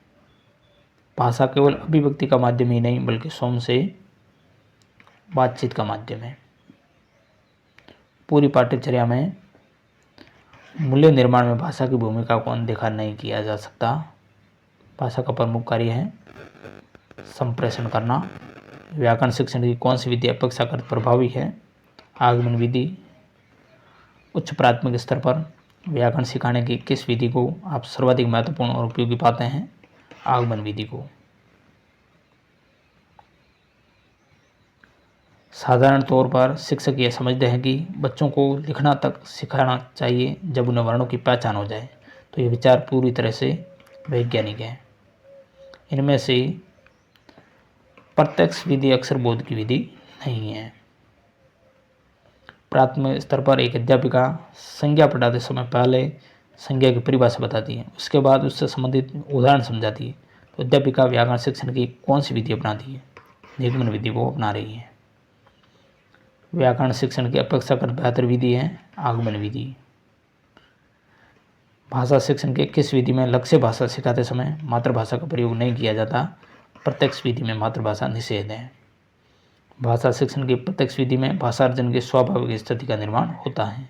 भाषा केवल अभिव्यक्ति का माध्यम ही नहीं बल्कि स्वयं से बातचीत का माध्यम है। पूरी पाठ्यचर्या में मूल्य निर्माण में भाषा की भूमिका को अनदेखा नहीं किया जा सकता। भाषा का प्रमुख कार्य है संप्रेषण करना। व्याकरण शिक्षण की कौन सी विधि अपेक्षाकृत प्रभावी है? आगमन विधि। उच्च प्राथमिक स्तर पर व्याकरण सिखाने की किस विधि को आप सर्वाधिक महत्वपूर्ण और उपयोगी पाते हैं? आगमन विधि को। साधारण तौर पर शिक्षक यह समझते हैं कि बच्चों को लिखना तक सिखाना चाहिए जब उन्हें वर्णों की पहचान हो जाए, तो यह विचार पूरी तरह से वैज्ञानिक है। इनमें से प्रत्यक्ष विधि अक्षर बोध की विधि नहीं है। प्राथमिक स्तर पर एक अध्यापिका संज्ञा पढ़ाते समय पहले संज्ञा की परिभाषा बताती है, उसके बाद उससे संबंधित उदाहरण समझाती है। तो अध्यापिका व्याकरण शिक्षण की कौन सी विधि अपनाती है? निगमन विधि को अपना रही है। व्याकरण शिक्षण की अपेक्षाकृत बेहतर विधि है आगमन विधि। भाषा शिक्षण के किस विधि में लक्ष्य भाषा सिखाते समय मातृभाषा का प्रयोग नहीं किया जाता? प्रत्यक्ष विधि में मातृभाषा निषेध है। भाषा शिक्षण की प्रत्यक्ष विधि में भाषा अर्जन की स्वाभाविक स्थिति का निर्माण होता है।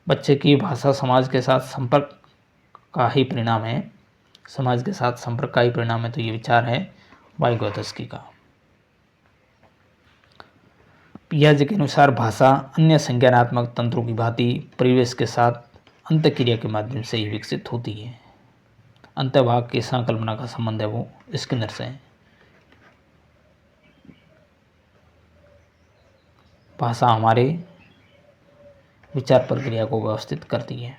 बच्चे की भाषा समाज के साथ संपर्क का ही परिणाम है। समाज के साथ संपर्क का ही परिणाम है, तो ये विचार है वाइगोत्स्की का। पियाजे के अनुसार भाषा अन्य संज्ञानात्मक तंत्रों की भांति परिवेश के साथ अंतःक्रिया के माध्यम से ही विकसित होती है। अंतःभाग की संकल्पना का संबंध है वो स्किनर से है। भाषा हमारे विचार प्रक्रिया को व्यवस्थित करती है।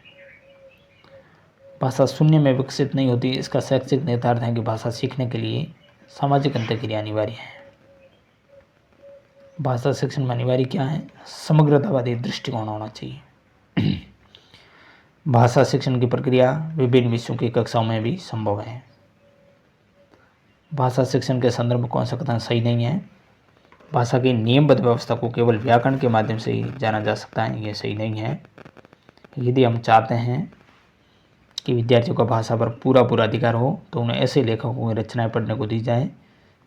भाषा शून्य में विकसित नहीं होती। इसका शैक्षिक निहितार्थ है कि भाषा सीखने के लिए सामाजिक अंतःक्रिया अनिवार्य है। भाषा शिक्षण में अनिवार्य क्या है? समग्रतावादी दृष्टिकोण होना चाहिए। भाषा शिक्षण की प्रक्रिया विभिन्न विषयों की कक्षाओं में भी संभव है। भाषा शिक्षण के संदर्भ में कौन सा कथन सही नहीं है? भाषा की नियमबद्ध व्यवस्था को केवल व्याकरण के माध्यम से ही जाना जा सकता है, यह सही नहीं है। यदि हम चाहते हैं कि विद्यार्थियों का भाषा पर पूरा अधिकार हो तो उन्हें ऐसे लेखकों की रचनाएं पढ़ने को दी जाए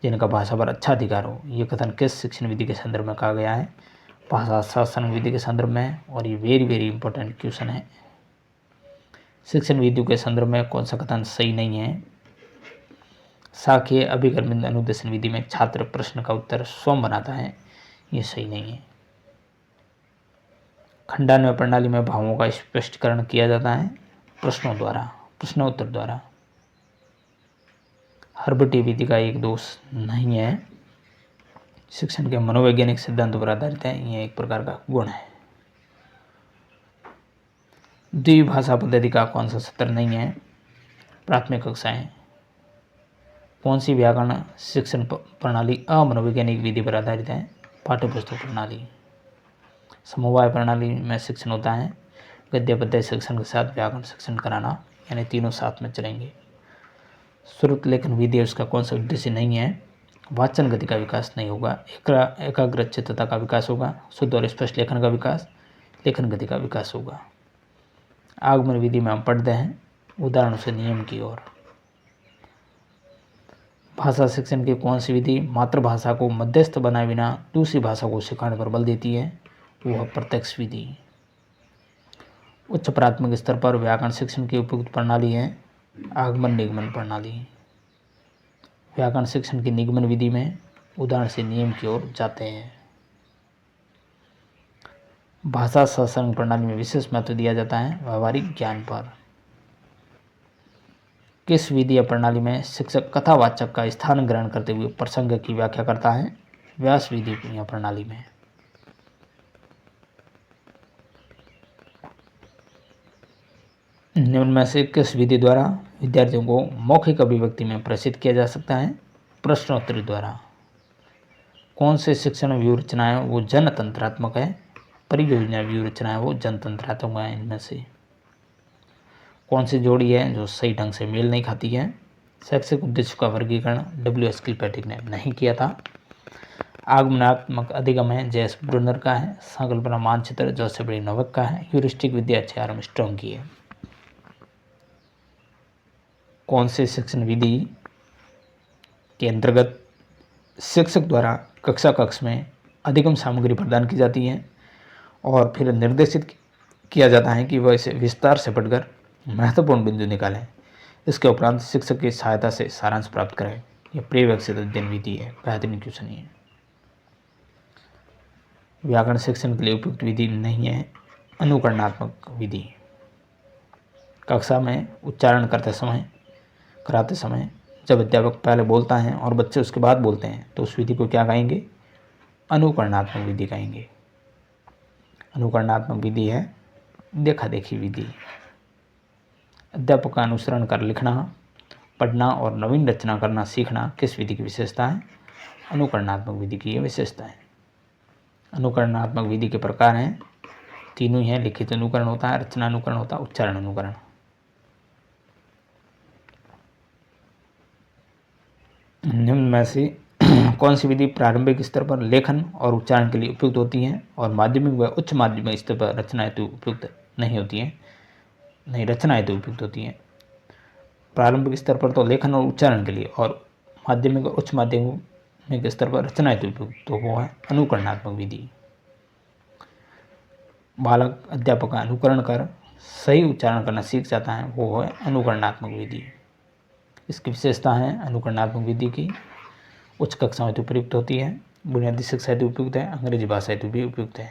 जिनका भाषा पर अच्छा अधिकार हो। ये कथन किस शिक्षण विधि के संदर्भ में कहा गया है? भाषा शासन विधि के संदर्भ में। और ये वेरी इंपॉर्टेंट क्वेश्चन है। शिक्षण विधि के संदर्भ में कौन सा कथन सही नहीं है? साक्ष्य अभिकर्मित अनुदेशन विधि में छात्र प्रश्न का उत्तर स्वयं बनाता है, ये सही नहीं है। खंडान्वय प्रणाली में भावों का स्पष्टीकरण किया जाता है प्रश्नों द्वारा, प्रश्नोत्तर द्वारा। हर्बटी विधि का एक दोष नहीं है, शिक्षण के मनोवैज्ञानिक सिद्धांतों पर आधारित है, यह एक प्रकार का गुण है। द्विभाषा पद्धति का कौन सा सत्र नहीं है? प्राथमिक कक्षाएं। कौन सी व्याकरण शिक्षण प्रणाली अमनोवैज्ञानिक विधि पर आधारित है? पाठ्यपुस्तक प्रणाली। समवाय प्रणाली में शिक्षण होता है गद्य पद्य शिक्षण के साथ व्याकरण शिक्षण कराना, यानी तीनों साथ में चलेंगे। श्रुत लेखन विधि उसका कौन सा उद्देश्य नहीं है? वाचन गति का विकास नहीं होगा, एकाग्रचित्तता का विकास होगा, शुद्ध और स्पष्ट लेखन का विकास, लेखन गति का विकास होगा। आगमन विधि में हम पढ़ते हैं उदाहरणों से नियम की ओर। भाषा शिक्षण की कौन सी विधि मातृभाषा को मध्यस्थ बनाए बिना दूसरी भाषा को सिखाने पर बल देती है? वह प्रत्यक्ष विधि। उच्च प्राथमिक स्तर पर व्याकरण शिक्षण की उपयुक्त प्रणाली है आगमन निगमन प्रणाली। व्याकरण शिक्षण की निगमन विधि में उदाहरण से नियम की ओर जाते हैं। भाषा शासन प्रणाली में विशेष महत्व दिया जाता है व्यवहारिक ज्ञान पर। किस विधि या प्रणाली में शिक्षक कथावाचक का स्थान ग्रहण करते हुए प्रसंग की व्याख्या करता है? व्यास विधि या प्रणाली में। निम्न में से किस विधि द्वारा विद्यार्थियों को मौखिक अभिव्यक्ति में प्रशिक्षित किया जा सकता है? प्रश्नोत्तरी द्वारा। कौन से शिक्षण व्यूह रचनाएं वो जनतंत्रात्मक है? परियोजना व्यूह रचनाएं वो जनतंत्रात्मक है। इनमें से कौन सी जोड़ी है जो सही ढंग से मेल नहीं खाती है? शैक्षिक उद्देश्य का वर्गीकरण W.S. किलपैट्रिक ने नहीं किया था। आगमनात्मक अधिगम है जेएस ब्रुनर का है। संकल्पना मानचित्र जोसेफ डी नोवेक का है। ह्यूरिस्टिक विद्या आर्मस्ट्रांग की है। कौन से शिक्षण विधि के अंतर्गत शिक्षक द्वारा कक्ष में अधिगम सामग्री प्रदान की जाती है और फिर निर्देशित किया जाता है कि वह इसे विस्तार से पढ़कर महत्वपूर्ण बिंदु निकालें, इसके उपरांत शिक्षक की सहायता से सारांश प्राप्त करें? यह प्रेविकसित अध्ययन विधि है। बेहतरीन क्वेश्चन है। व्याकरण शिक्षण के लिए उपयुक्त विधि नहीं है अनुकरणात्मक विधि। कक्षा में उच्चारण कराते समय जब अध्यापक पहले बोलता है और बच्चे उसके बाद बोलते हैं तो उस विधि को क्या कहेंगे? अनुकरणात्मक विधि कहेंगे। अनुकरणात्मक विधि है देखा देखी विधि। अध्यापक का अनुसरण कर लिखना, पढ़ना और नवीन रचना करना सीखना किस विधि की विशेषता है? अनुकरणात्मक विधि की यह विशेषता है। अनुकरणात्मक विधि के प्रकार हैं, तीनों ही हैं। लिखित अनुकरण होता है, रचना अनुकरण होता है, उच्चारण अनुकरण। निम्न में से कौन सी विधि प्रारंभिक स्तर पर लेखन और उच्चारण के लिए उपयुक्त होती है और माध्यमिक व उच्च माध्यमिक स्तर पर रचना हेतु उपयुक्त नहीं होती है? नहीं, रचना हेतु उपयुक्त होती है। प्रारंभिक स्तर पर तो लेखन और उच्चारण के लिए, और माध्यमिक व उच्च माध्यमिक स्तर पर रचना हेतु उपयुक्त तो वो है अनुकरणात्मक विधि। बालक अध्यापक का अनुकरण कर सही उच्चारण करना सीख जाता है, वो है अनुकरणात्मक विधि। इसकी विशेषता है अनुकरणात्मक विधि की उच्च कक्षाओं हेतु प्रयुक्त होती है, बुनियादी शिक्षा हेतु उपयुक्त है, अंग्रेजी भाषा हेतु भी उपयुक्त है।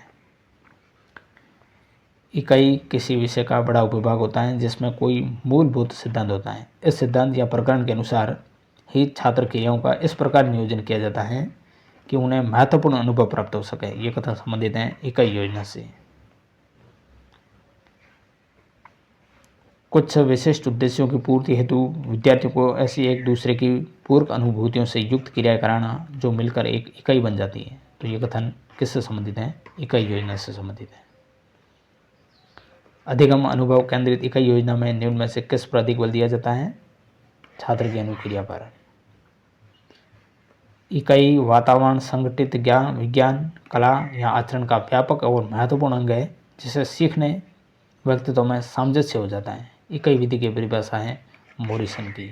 इकाई किसी विषय का बड़ा उपविभाग होता है जिसमें कोई मूलभूत सिद्धांत होता है। इस सिद्धांत या प्रकरण के अनुसार ही छात्र क्रियाओं का इस प्रकार नियोजन किया जाता है कि उन्हें महत्वपूर्ण अनुभव प्राप्त हो सके। ये कथन संबंधित है इकाई योजना से। कुछ विशिष्ट उद्देश्यों की पूर्ति हेतु विद्यार्थियों को ऐसी एक दूसरे की पूर्व अनुभूतियों से युक्त क्रिया कराना जो मिलकर एक इकाई बन जाती है। तो ये कथन किससे संबंधित है? इकाई योजना से संबंधित है। अधिगम अनुभव केंद्रित इकाई योजना में निम्न में से किस पर अधिक बल दिया जाता है? छात्र की अनुक्रिया पर। इकाई वातावरण संगठित ज्ञान, विज्ञान, कला या आचरण का व्यापक और महत्वपूर्ण अंग है जिसे सीखने व्यक्तित्व में सामंजस्य हो जाता है। इकाई विधि की परिभाषा है मॉरिसन की।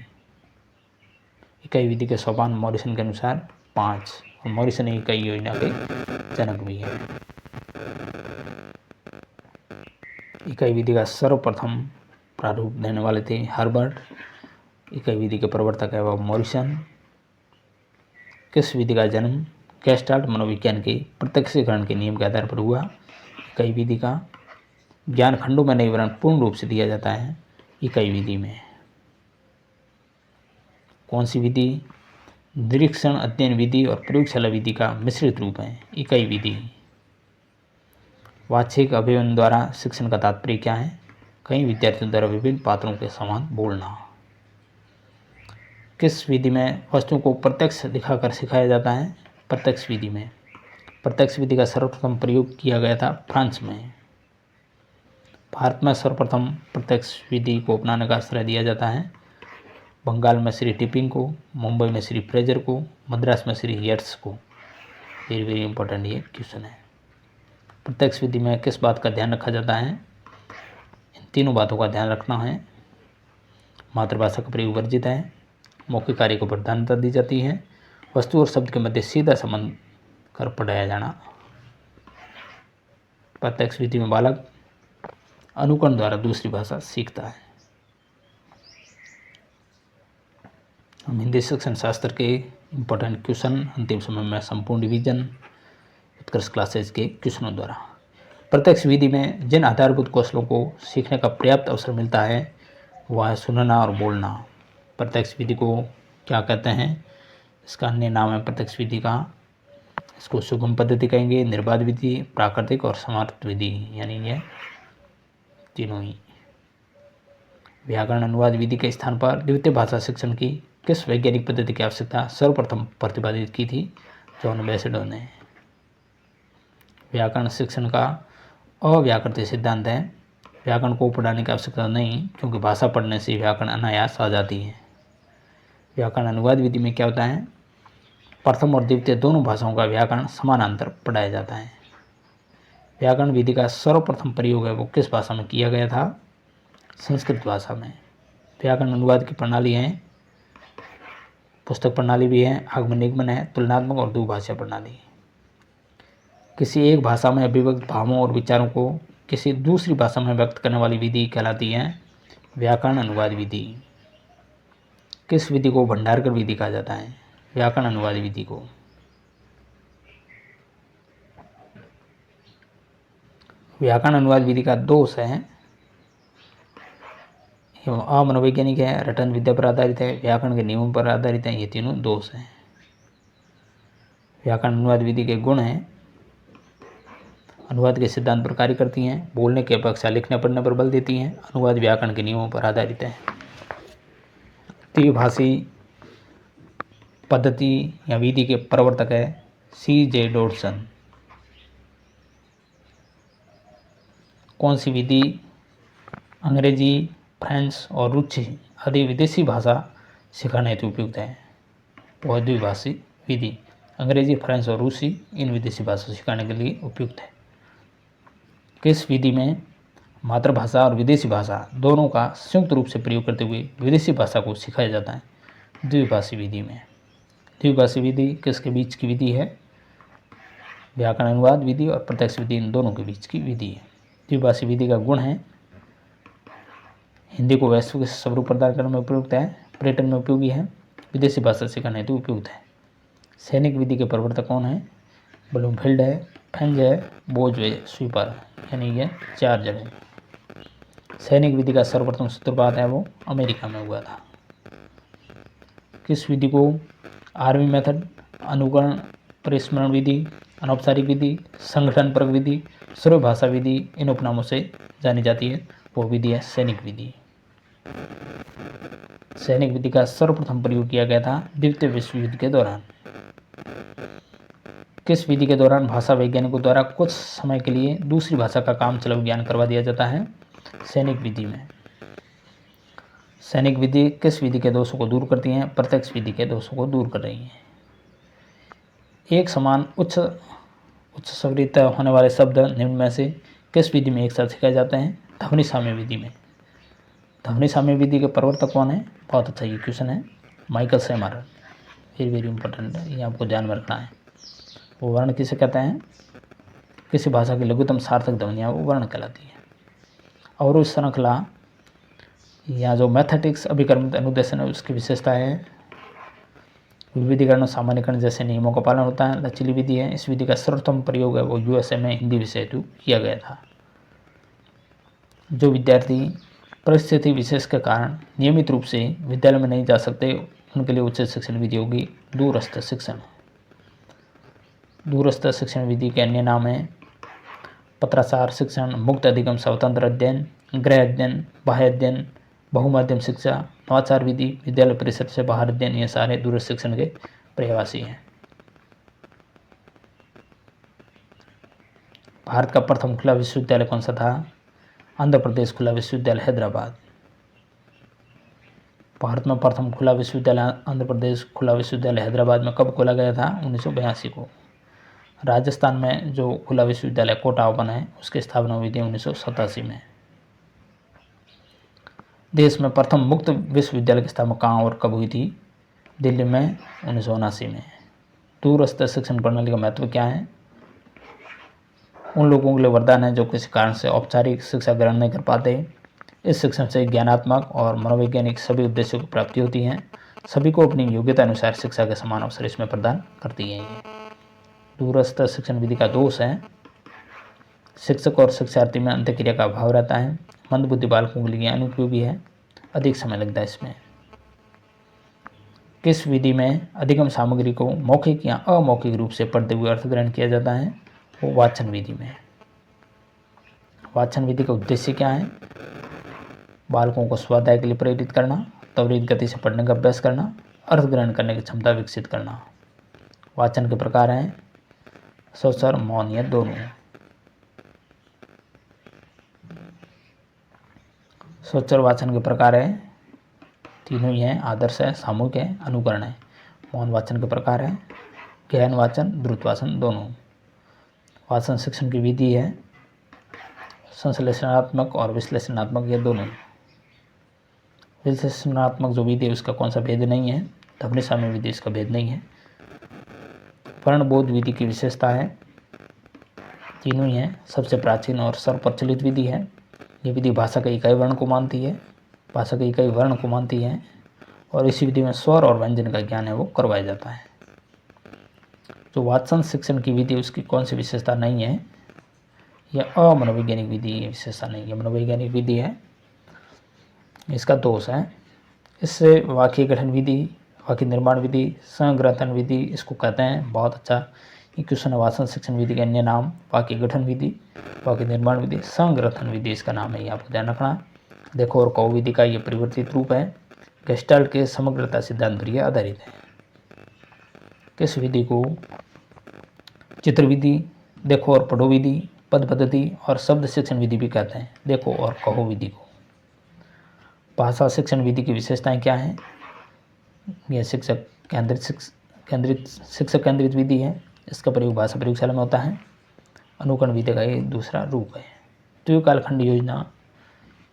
इकाई विधि के सोपान मॉरिसन के अनुसार 5 और मॉरिसन इकाई योजना के जनक भी हैं। इकाई विधि का सर्वप्रथम प्रारूप देने वाले थे हर्बर्ट। इकाई विधि के प्रवर्तक है वह मॉरिसन। किस विधि का जन्म गेस्टाल्ट मनोविज्ञान के प्रत्यक्षीकरण के नियम के आधार पर हुआ। इकाई विधि का ज्ञान खंडों में नहीं वरन पूर्ण रूप से दिया जाता है इकाई विधि में। कौन सी विधि निरीक्षण अध्ययन विधि और प्रयोगशाला विधि का मिश्रित रूप है इकाई विधि। वाचिक अभिव्यंजन द्वारा शिक्षण का तात्पर्य क्या है। कई विद्यार्थियों द्वारा विभिन्न पात्रों के समान बोलना। किस विधि में वस्तुओं को प्रत्यक्ष दिखाकर सिखाया जाता है प्रत्यक्ष विधि में। प्रत्यक्ष विधि का सर्वप्रथम प्रयोग किया गया था फ्रांस में। भारत में सर्वप्रथम प्रत्यक्ष विधि को अपनाने का आश्रय दिया जाता है बंगाल में श्री टिपिंग को, मुंबई में श्री फ्रेजर को, मद्रास में श्री यर्ट्स को। वेरी वेरी इंपॉर्टेंट ये क्वेश्चन है। प्रत्यक्ष विधि में किस बात का ध्यान रखा जाता है। इन तीनों बातों का ध्यान रखना है। मातृभाषा का प्रयोग वर्जित है। मौखिक कार्य को प्राधान्यता दी जाती है। वस्तु और शब्द के मध्य सीधा संबंध कर पढ़ाया जाना। प्रत्यक्ष विधि में बालक अनुकरण द्वारा दूसरी भाषा सीखता है। हम हिंदी शिक्षण शास्त्र के इम्पोर्टेंट क्वेश्चन अंतिम समय में संपूर्ण डिवीजन उत्कर्ष क्लासेज के क्वेश्चनों द्वारा। प्रत्यक्ष विधि में जिन आधारभूत कौशलों को सीखने का पर्याप्त अवसर मिलता है वह है सुनना और बोलना। प्रत्यक्ष विधि को क्या कहते हैं। इसका अन्य नाम है प्रत्यक्ष विधि का। इसको सुगम पद्धति कहेंगे, निर्बाध विधि, प्राकृतिक और समर्थ विधि, यानी ये तीनों ही। व्याकरण अनुवाद विधि के स्थान पर द्वितीय भाषा शिक्षण की किस वैज्ञानिक पद्धति की आवश्यकता सर्वप्रथम प्रतिपादित की थी जॉन बेसेडो ने। व्याकरण शिक्षण का अव्याकृत सिद्धांत है। व्याकरण को पढ़ाने की आवश्यकता नहीं क्योंकि भाषा पढ़ने से व्याकरण अनायास आ जाती है। व्याकरण अनुवाद विधि में क्या होता है, प्रथम और द्वितीय दोनों भाषाओं का व्याकरण समानांतर पढ़ाया जाता है। व्याकरण विधि का सर्वप्रथम प्रयोग है वो किस भाषा में किया गया था, संस्कृत भाषा में। व्याकरण अनुवाद की प्रणाली है, पुस्तक प्रणाली भी है, आगमन निगमन है, तुलनात्मक और द्विभाषा प्रणाली। किसी एक भाषा में अभिव्यक्त भावों और विचारों को किसी दूसरी भाषा में व्यक्त करने वाली विधि कहलाती है व्याकरण अनुवाद विधि। किस विधि को भंडारकर विधि कहा जाता है, व्याकरण अनुवाद विधि को। व्याकरण अनुवाद विधि का दोष है अमनोवैज्ञानिक है, रटन विद्या पर आधारित है, व्याकरण के नियमों पर आधारित है। ये तीनों दोष हैं। व्याकरण अनुवाद विधि के गुण हैं, अनुवाद के सिद्धांत पर कार्य करती हैं, बोलने की अपेक्षा लिखने पढ़ने पर बल देती हैं, अनुवाद व्याकरण के नियमों पर आधारित है। द्विभाषी पद्धति या विधि के प्रवर्तक है C.J. डॉडसन। कौन सी विधि अंग्रेजी, फ्रेंच और रूसी आदि विदेशी भाषा सिखाने हेतु उपयुक्त है, वह द्विभाषी विधि। अंग्रेजी, फ्रेंच और रूसी इन विदेशी भाषा सिखाने के लिए उपयुक्त है। किस विधि में मातृभाषा और विदेशी भाषा दोनों का संयुक्त रूप से प्रयोग करते हुए विदेशी भाषा को सिखाया जाता है, द्विभाषी विधि में। द्विभाषी विधि किसके बीच की विधि है, व्याकरण अनुवाद विधि और प्रत्यक्ष विधि इन दोनों के बीच की विधि है। द्विभाषी विधि का गुण है हिंदी को वैश्विक स्वरूप प्रदान करने में उपयुक्त है, पर्यटन में उपयोगी है, विदेशी भाषा सिखाने हेतु उपयुक्त है। सैनिक विधि के प्रवर्तक कौन है, ब्लूमफील्ड है, फेंज है, बोजवे, स्वीपर, यानी ये 4 जगह। सैनिक विधि का सर्वप्रथम सूत्रपात है वो अमेरिका में हुआ था। किस विधि को आर्मी मेथड, अनुकरण परिस्मरण विधि, अनौपचारिक विधि, संगठन परक विधि, सर्वभाषा विधि इन उपनामों से जानी जाती है, वो विधि है सैनिक विधि। सैनिक विधि का सर्वप्रथम प्रयोग किया गया था द्वितीय विश्व युद्ध के दौरान। किस विधि के दौरान भाषा वैज्ञानिकों द्वारा कुछ समय के लिए दूसरी भाषा का काम चलाऊ ज्ञान करवा दिया जाता है, सैनिक विधि में। सैनिक विधि किस विधि के दोषों को दूर करती हैं, प्रत्यक्ष विधि के दोषों को दूर कर रही हैं। एक समान उच्च स्वरित होने वाले शब्द निम्न में से किस विधि में एक साथ सिखाए जाते हैं, ध्वनि साम्य विधि में। ध्वनि साम्य विधि के प्रवर्तक कौन है? बहुत अच्छा ये क्वेश्चन है, माइकल सेमर। वेरी वेरी इंपॉर्टेंट है, ये आपको ध्यान में रखना है। वो वर्ण किसे कहते हैं? किसी भाषा की लघुत्तम सार्थक ध्वनियाँ वो वर्ण कहलाती है। और उस श्रृंखला या जो मैथेटिक्स अभिक्रमित अनुदेशन है उसकी विशेषता है विविधीकरण और सामान्यकरण जैसे नियमों का पालन होता है। लचीली विधि है। इस विधि का सर्वोत्तम प्रयोग है वो यूएसए में हिंदी विषय हेतु किया गया था। जो विद्यार्थी परिस्थिति विशेष के कारण नियमित रूप से विद्यालय में नहीं जा सकते उनके लिए उच्च शिक्षण विधि होगी दूरस्थ शिक्षण। दूरस्थ शिक्षण विधि के अन्य नाम है पत्राचार शिक्षण, मुक्त अधिगम, स्वतंत्र अध्ययन, गृह अध्ययन, बाह्य अध्ययन, बहुमाध्यम शिक्षा, नवाचार विधि, विद्यालय परिसर से बाहर अध्ययन। ये सारे दूरस्थ शिक्षण के पर्यायवासी हैं। भारत का प्रथम खुला विश्वविद्यालय कौन सा था? आंध्र प्रदेश खुला विश्वविद्यालय हैदराबाद। भारत में प्रथम खुला विश्वविद्यालय आंध्र प्रदेश खुला विश्वविद्यालय हैदराबाद में कब खोला गया था? 1982 को। राजस्थान में जो खुला विश्वविद्यालय कोटा ओपन है उसकी स्थापना हुई थी 1987 में। देश में प्रथम मुक्त विश्वविद्यालय की स्थापना कहाँ और कब हुई थी? दिल्ली में 1979 में। दूरस्थ शिक्षण प्रणाली का महत्व क्या है? उन लोगों के लिए वरदान है जो किसी कारण से औपचारिक शिक्षा ग्रहण नहीं कर पाते। इस शिक्षण से ज्ञानात्मक और मनोवैज्ञानिक सभी उद्देश्यों की प्राप्ति होती है। सभी को अपनी योग्यता अनुसार शिक्षा के समान अवसर इसमें प्रदान करती है। ये दूरस्थ शिक्षण विधि का दोष है शिक्षक और शिक्षार्थी में अंतःक्रिया का अभाव रहता है। मंदबुद्धि बालकों के लिए अनुपयोगी है, अधिक समय लगता है इसमें। किस विधि में अधिगम सामग्री को मौखिक या अमौखिक रूप से पढ़ते हुए अर्थ ग्रहण किया जाता है? वो वाचन विधि में। वाचन विधि का उद्देश्य क्या है? बालकों को स्वाध्याय के लिए प्रेरित करना, त्वरित गति से पढ़ने का अभ्यास करना, अर्थ ग्रहण करने की क्षमता विकसित करना। वाचन के प्रकार हैं स्वस्वर, मौन या दोनों। स्वस्वर वाचन के प्रकार है तीनों ही हैं, आदर्श है, सामूहिक है, अनुकरण है। मौन वाचन के प्रकार है गहन वाचन, द्रुत वाचन दोनों। वाचन शिक्षण की विधि है संश्लेषणात्मक और विश्लेषणात्मक, ये दोनों। विश्लेषणात्मक जो विधि है उसका कौन सा भेद नहीं है, ध्वनि साम्य विधि इसका भेद नहीं है। वर्णबोध विधि की विशेषता है तीनों ही हैं, सबसे प्राचीन और सर्वप्रचलित विधि है। ये विधि भाषा के इकाई वर्ण को मानती है, भाषा के इकाई वर्ण को मानती है और इसी विधि में स्वर और व्यंजन का ज्ञान है वो करवाया जाता है। जो वाचन शिक्षण की विधि उसकी कौन सी विशेषता नहीं है, यह अमनोवैज्ञानिक विधि विशेषता नहीं है, मनोवैज्ञानिक विधि है, इसका दोष है। इससे वाक्य गठन विधि, वाक्य निर्माण विधि, संग्रथन विधि इसको कहते हैं। बहुत अच्छा ये क्वेश्चन है। वाचन शिक्षण विधि के अन्य नाम वाक्य गठन विधि, वाक्य निर्माण विधि, संग्रथन विधि इसका नाम है, ये आपको ध्यान रखना। देखो और कहो विधि का ये परिवर्तित रूप है, गेस्टाल्ट के समग्रता सिद्धांत पर यह आधारित है। किस विधि को चित्र विधि, देखो और पढ़ो विधि, पद पद्धति और शब्द शिक्षण विधि भी कहते हैं। देखो और कहो विधि को। भाषा शिक्षण विधि की विशेषताएं क्या हैं? यह शिक्षक केंद्रित विधि है, इसका प्रयोग भाषा प्रयोगशाला में होता है। अनुकरण विधि का ये दूसरा रूप है। द्वितीय कालखंड योजना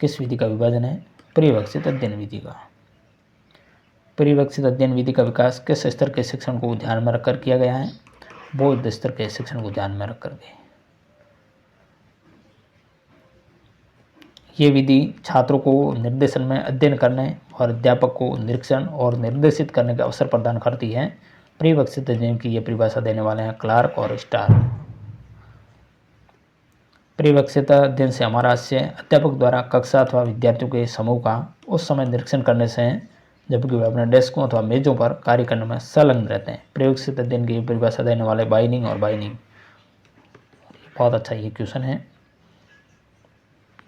किस विधि का विभाजन है? परिवक्षित अध्ययन विधि का। परिवक्षित अध्ययन विधि का विकास किस स्तर के शिक्षण को ध्यान में रखकर किया गया है? बौद्ध स्तर के शिक्षण को ध्यान में रख करके। ये विधि छात्रों को निर्देशन में अध्ययन करने और अध्यापक को निरीक्षण और निर्देशित करने का अवसर प्रदान करती है। परिवक्षित अध्ययन की ये परिभाषा देने वाले हैं क्लार्क और स्टार। परिवक्षित अध्ययन से हमारा आशय अध्यापक द्वारा कक्षा अथवा विद्यार्थियों के समूह का उस समय निरीक्षण करने से है जबकि वे अपने डेस्कों अथवा मेजों पर कार्य करने में संलग्न रहते हैं। परिवक्षित अध्ययन की परिभाषा देने वाले बाइनिंग और बाइनिंग। बहुत अच्छा ये क्वेश्चन है।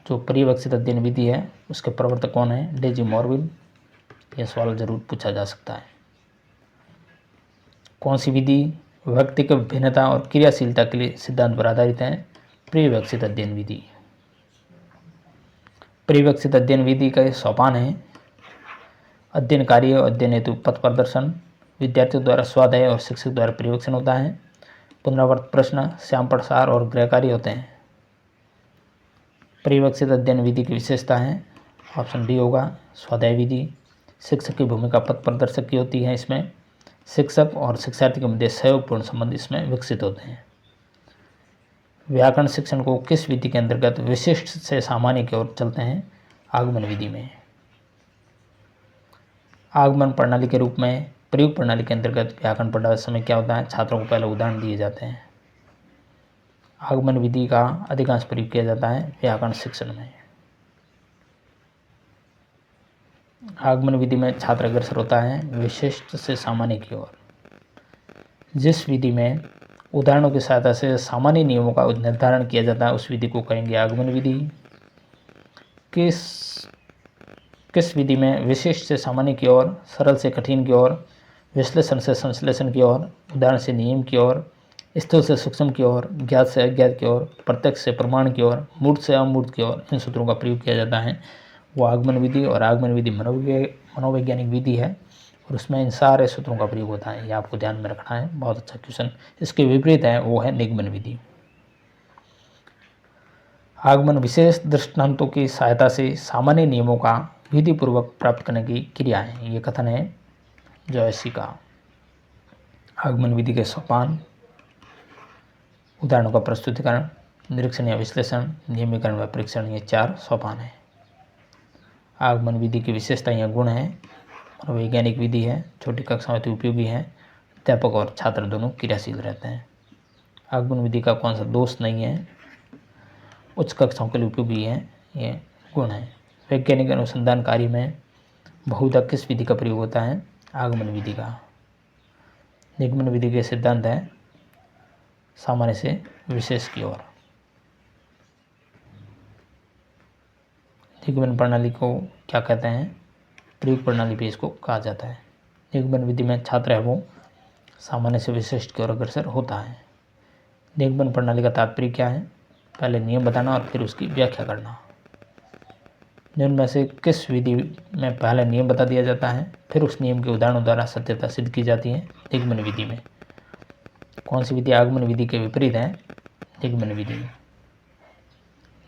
जो परिवक्षित अध्ययन विधि है उसके प्रवर्तक कौन है? डेजी मॉरविल। यह सवाल जरूर पूछा जा सकता है। कौन सी विधि व्यक्तिगत भिन्नता और क्रियाशीलता के लिए सिद्धांत पर आधारित है? परिवक्षित अध्ययन विधि। परिवक्षित अध्ययन विधि का सोपान है अध्ययन कार्य और अध्ययन हेतु पथ प्रदर्शन, विद्यार्थियों द्वारा स्वाध्याय और शिक्षक द्वारा परिवक्षण होता है। पुनरावर्त प्रश्न, श्याम प्रसार और गृह कार्य होते हैं। परिवक्षित अध्ययन विधि की विशेषता है, ऑप्शन डी होगा स्वाध्याय विधि। शिक्षक की भूमिका पथ प्रदर्शक की होती है। इसमें शिक्षक और शिक्षार्थी के मध्य सहयोगपूर्ण संबंध इसमें विकसित होते हैं। व्याकरण शिक्षण को किस विधि के अंतर्गत विशिष्ट से सामान्य की ओर चलते हैं? आगमन विधि में। आगमन प्रणाली के रूप में प्रयोग प्रणाली के अंतर्गत व्याकरण पढ़ाते समय क्या होता है? छात्रों को पहले उदाहरण दिए जाते हैं। आगमन विधि का अधिकांश प्रयोग किया जाता है व्याकरण शिक्षण में। आगमन विधि में छात्र अग्रसर होता है विशिष्ट से सामान्य की ओर। जिस विधि में उदाहरणों की सहायता से सामान्य नियमों का निर्धारण किया जाता है उस विधि को कहेंगे आगमन विधि। किस विधि में विशिष्ट से सामान्य की ओर, सरल से कठिन की ओर, विश्लेषण से संश्लेषण की ओर, उदाहरण से नियम की ओर, स्थूल से सूक्ष्म की ओर, ज्ञात से अज्ञात की ओर, प्रत्यक्ष से प्रमाण की ओर, मूर्त से अमूर्त की ओर इन सूत्रों का प्रयोग किया जाता है वो आगमन विधि। और आगमन विधि मनोवैज्ञानिक विधि है और उसमें इन सारे सूत्रों का प्रयोग होता है, ये आपको ध्यान में रखना है, बहुत अच्छा क्वेश्चन। इसके विपरीत है वो है निगमन विधि। आगमन विशेष दृष्टांतों की सहायता से सामान्य नियमों का विधि पूर्वक प्राप्त करने की क्रिया है, ये कथन है जॉयसी का। आगमन विधि के सोपान, उदाहरणों का प्रस्तुतिकरण, निरीक्षण या विश्लेषण, नियमीकरण व परीक्षण, ये 4 सोपान है। आगमन विधि की विशेषता या गुण है, मनोवैज्ञानिक विधि है, छोटी कक्षाओं में उपयोगी है, अध्यापक और छात्र दोनों क्रियाशील रहते हैं। आगमन विधि का कौन सा दोष नहीं है? उच्च कक्षाओं के लिए उपयोगी है, ये गुण है। वैज्ञानिक अनुसंधान कार्य में बहुधा किस विधि का प्रयोग होता है? आगमन विधि का। निगमन विधि के सिद्धांत है सामान्य से विशेष की ओर। निगमन प्रणाली को क्या कहते हैं? प्रयोग प्रणाली भी इसको कहा जाता है। निगमन विधि में छात्र है वो सामान्य से विशिष्ट की ओर अग्रसर होता है। निगमन प्रणाली का तात्पर्य क्या है? पहले नियम बताना और फिर उसकी व्याख्या करना। निम्न में से किस विधि में पहले नियम बता दिया जाता है फिर उस नियम के उदाहरणों द्वारा सत्यता सिद्ध की जाती है? निगमन विधि में। कौन सी विधि आगमन विधि के विपरीत है? निगमन विधि।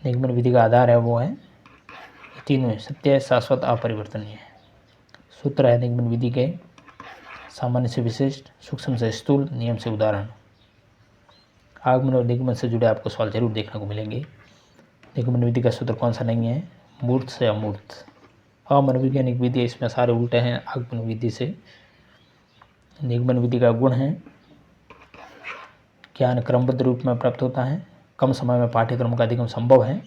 निगमन विधि का आधार है वो है तीनों सत्य, शाश्वत, अपरिवर्तनीय। सूत्र है निगमन विधि के सामान्य से विशिष्ट, सूक्ष्म से स्थूल, नियम से उदाहरण। आगमन और निगमन से जुड़े आपको सवाल जरूर देखने को मिलेंगे। निगमन विधि का सूत्र कौन सा नहीं है? मूर्त से अमूर्त। अमनोवैज्ञानिक विधि, इसमें सारे उल्टे हैं आगमन विधि से। निगमन विधि का गुण है ज्ञान क्रमबद्ध रूप में प्राप्त होता है, कम समय में पाठ्यक्रम का अधिगम संभव है,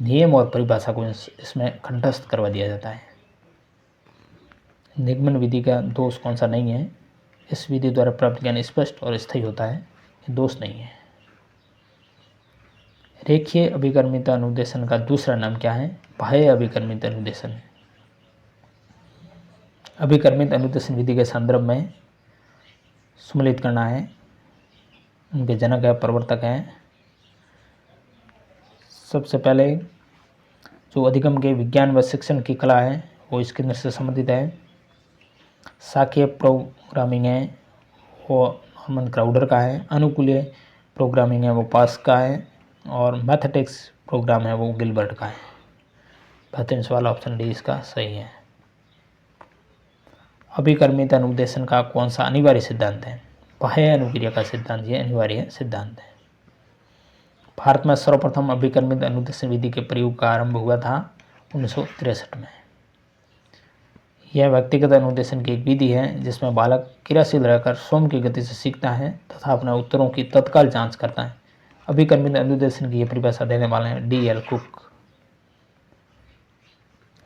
नियम और परिभाषा को इसमें कंठस्थ करवा दिया जाता है। निगमन विधि का दोष कौन सा नहीं है? इस विधि द्वारा प्राप्त ज्ञान स्पष्ट और स्थायी होता है, ये दोष नहीं है। रेखीय अभिकर्मित अनुदेशन का दूसरा नाम क्या है? बाह्य अभिकर्मित अनुदेशन। अभिकर्मित अनुदेशन विधि के संदर्भ में सम्मिलित करना है। उनके जनक है, प्रवर्तक हैं। सबसे पहले जो अधिगम के विज्ञान व शिक्षण की कला है वो स्किनर से संबंधित है। शाखीय प्रोग्रामिंग है वो नॉर्मन क्राउडर का है। अनुकूलीय प्रोग्रामिंग है वो पास का है। और मैथमेटिक्स प्रोग्राम है वो गिलबर्ट का है। बेहतरीन सवाल, ऑप्शन डी इसका सही है। अभिकर्मित अनुदेशन का कौन सा अनिवार्य सिद्धांत है? बाह्य अनुक्रिया का सिद्धांत, ये अनिवार्य सिद्धांत है। भारत में सर्वप्रथम अभिकर्मित अनुदेशन विधि के प्रयोग का आरंभ हुआ था 1963 में। यह व्यक्तिगत अनुदेशन की एक विधि है जिसमें बालक क्रियाशील रहकर स्वयं की गति से सीखता है तथा अपने उत्तरों की तत्काल जांच करता है। अभिकर्मित अनुदेशन की यह परिभाषा देने वाले हैं D.L. कुक।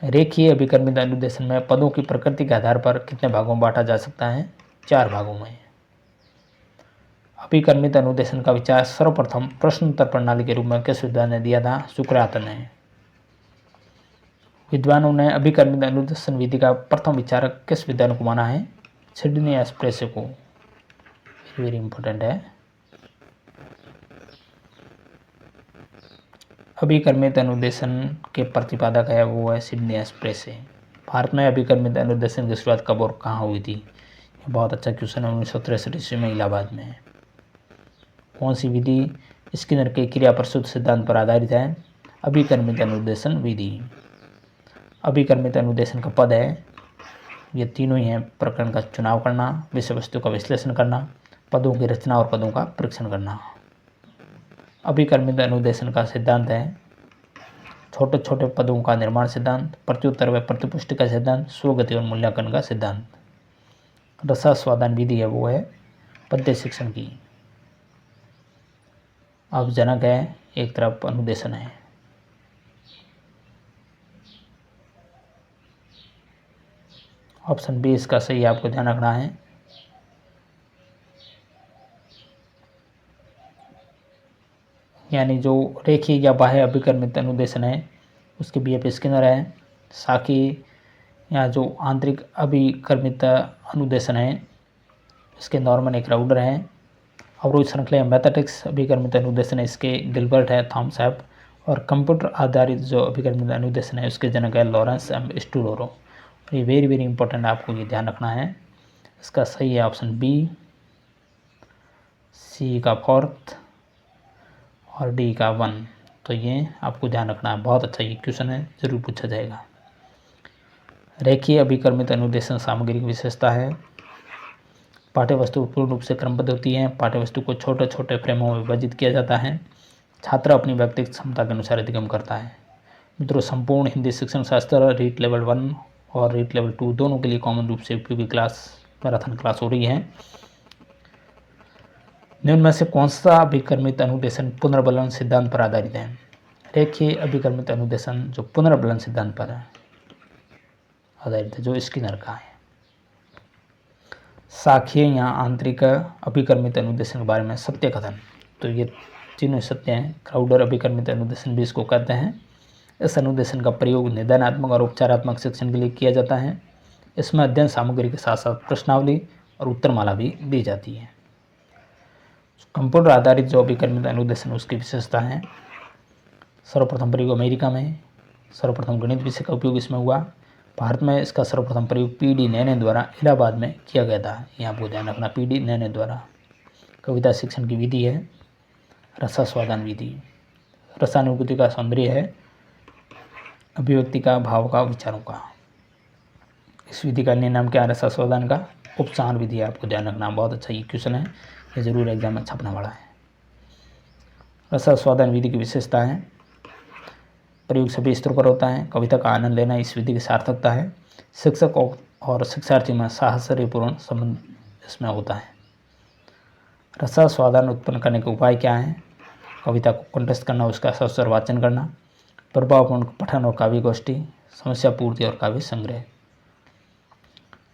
रेखीय अभिकर्मित अनुदेशन में पदों की प्रकृति के आधार पर कितने भागों में बांटा जा सकता है? 4 भागों में। अभिकर्मित अनुदेशन का विचार सर्वप्रथम प्रश्नोत्तर प्रणाली के रूप में किस विद्वान ने दिया था? सुकरात ने। विद्वानों ने अभिकर्मित अनुदेशन विधि का प्रथम विचारक किस विद्वान को माना है? सिडनी एस्प्रेसो को। वेरी इंपॉर्टेंट है। अभिकर्मित अनुदेशन के प्रतिपादक है वो है सिडनी एस्प्रेसो। भारत में अभिकर्मित अनुदेशन की शुरुआत कब और कहाँ हुई थी? ये बहुत अच्छा क्वेश्चन है। 1963 ईस्वी में इलाहाबाद में है। कौन सी विधि स्किनर के क्रिया प्रसूत सिद्धांत पर आधारित है? अभिकर्मित अनुदेशन विधि। अभिकर्मित अनुदेशन का पद है, ये तीनों ही हैं: प्रकरण का चुनाव करना, विषय वस्तु का विश्लेषण करना, पदों की रचना और पदों का परीक्षण करना। अभिकर्मित अनुदेशन का सिद्धांत है छोटे छोटे पदों का निर्माण सिद्धांत, प्रत्युत्तर व प्रतिपुष्टि का सिद्धांत, स्वगति और मूल्यांकन का सिद्धांत। रसास्वादन विधि है वो है पद्य शिक्षण की। अब जनक है, एक तरफ अनुदेशन है। ऑप्शन बी इसका सही आपको ध्यान रखना है। यानी जो रेखीय या बाह्य अभिकर्मित अनुदेशन है उसके BF स्किनर है। साकी या जो आंतरिक अभिकर्मित अनुदेशन है इसके नॉर्मन एक राउडर है। अवरोध श्रृंखला मैथेटिक्स अभिकर्मित अनुदेशन है इसके गिलबर्ट है, थॉमस एफ। और कंप्यूटर आधारित जो अभिकर्मित अनुदेशन है उसके जनक है लॉरेंस एम स्टूलोरो। ये वेरी वेरी इंपॉर्टेंट, आपको ये ध्यान रखना है। इसका सही है ऑप्शन बी, सी का 4th और डी का 1। तो ये आपको ध्यान रखना है, बहुत अच्छा ये क्वेश्चन है, जरूर पूछा जाएगा। रेखीय अभिकर्मित अनुदेशन सामग्री की विशेषता है पाठ्यवस्तु पूर्ण रूप से क्रमबद्ध होती है, पाठ्यवस्तु को छोटे छोटे फ्रेमों में विभाजित किया जाता है, छात्र अपनी व्यक्तिगत क्षमता के अनुसार अधिगम करता है। मित्रों, संपूर्ण हिंदी शिक्षण शास्त्र रीट लेवल 1 और रीट लेवल 2 दोनों के लिए कॉमन रूप से उपयोगी क्लास मैराथन क्लास हो रही है। निम्न में से कौन सा अभिकर्मित अनुदेशन पुनर्बलन सिद्धांत पर आधारित है? रेखीय अभिकर्मित अनुदेशन जो पुनर्बलन सिद्धांत पर आधारित है, जो स्किनर का है। साखीय या आंतरिक अभिकर्मित अनुदेशन के बारे में सत्य कथन, तो ये तीनों सत्य हैं। क्राउडर अभिकर्मित अनुदेशन भी इसको कहते हैं। इस अनुदेशन का प्रयोग निदानात्मक और उपचारात्मक शिक्षण के लिए किया जाता है। इसमें अध्ययन सामग्री के साथ साथ प्रश्नावली और उत्तरमाला भी दी जाती है। कंप्यूटर आधारित जो अभिकर्मित अनुदेशन उसकी विशेषता है, सर्वप्रथम प्रयोग अमेरिका में, सर्वप्रथम गणित विषय का उपयोग इसमें हुआ। भारत में इसका सर्वप्रथम प्रयोग PD नैने द्वारा इलाहाबाद में किया गया था। यहाँ आपको ध्यान रखना, PD नैने द्वारा। कविता शिक्षण की विधि है रसास्वादन विधि। रसानुभूति का सौंदर्य है अभिव्यक्ति का, भाव का, विचारों का। इस विधि का अन्य नाम क्या है? रसास्वादन का उपचार विधि है, आपको ध्यान रखना, बहुत अच्छा ये क्वेश्चन है, ये जरूर एग्जाम में छपने वाला है। रसास्वादन विधि की विशेषता है प्रयोग सभी स्तरों पर होता है, कविता का आनंद लेना इस विधि की सार्थकता है, शिक्षक और शिक्षार्थी में साहचर्यपूर्ण संबंध इसमें होता है। रसास्वादन उत्पन्न करने के उपाय क्या हैं? कविता को कंठस्थ करना, उसका सस्वर वाचन करना, प्रभावपूर्ण पठन और काव्य गोष्ठी, समस्या पूर्ति और काव्य संग्रह।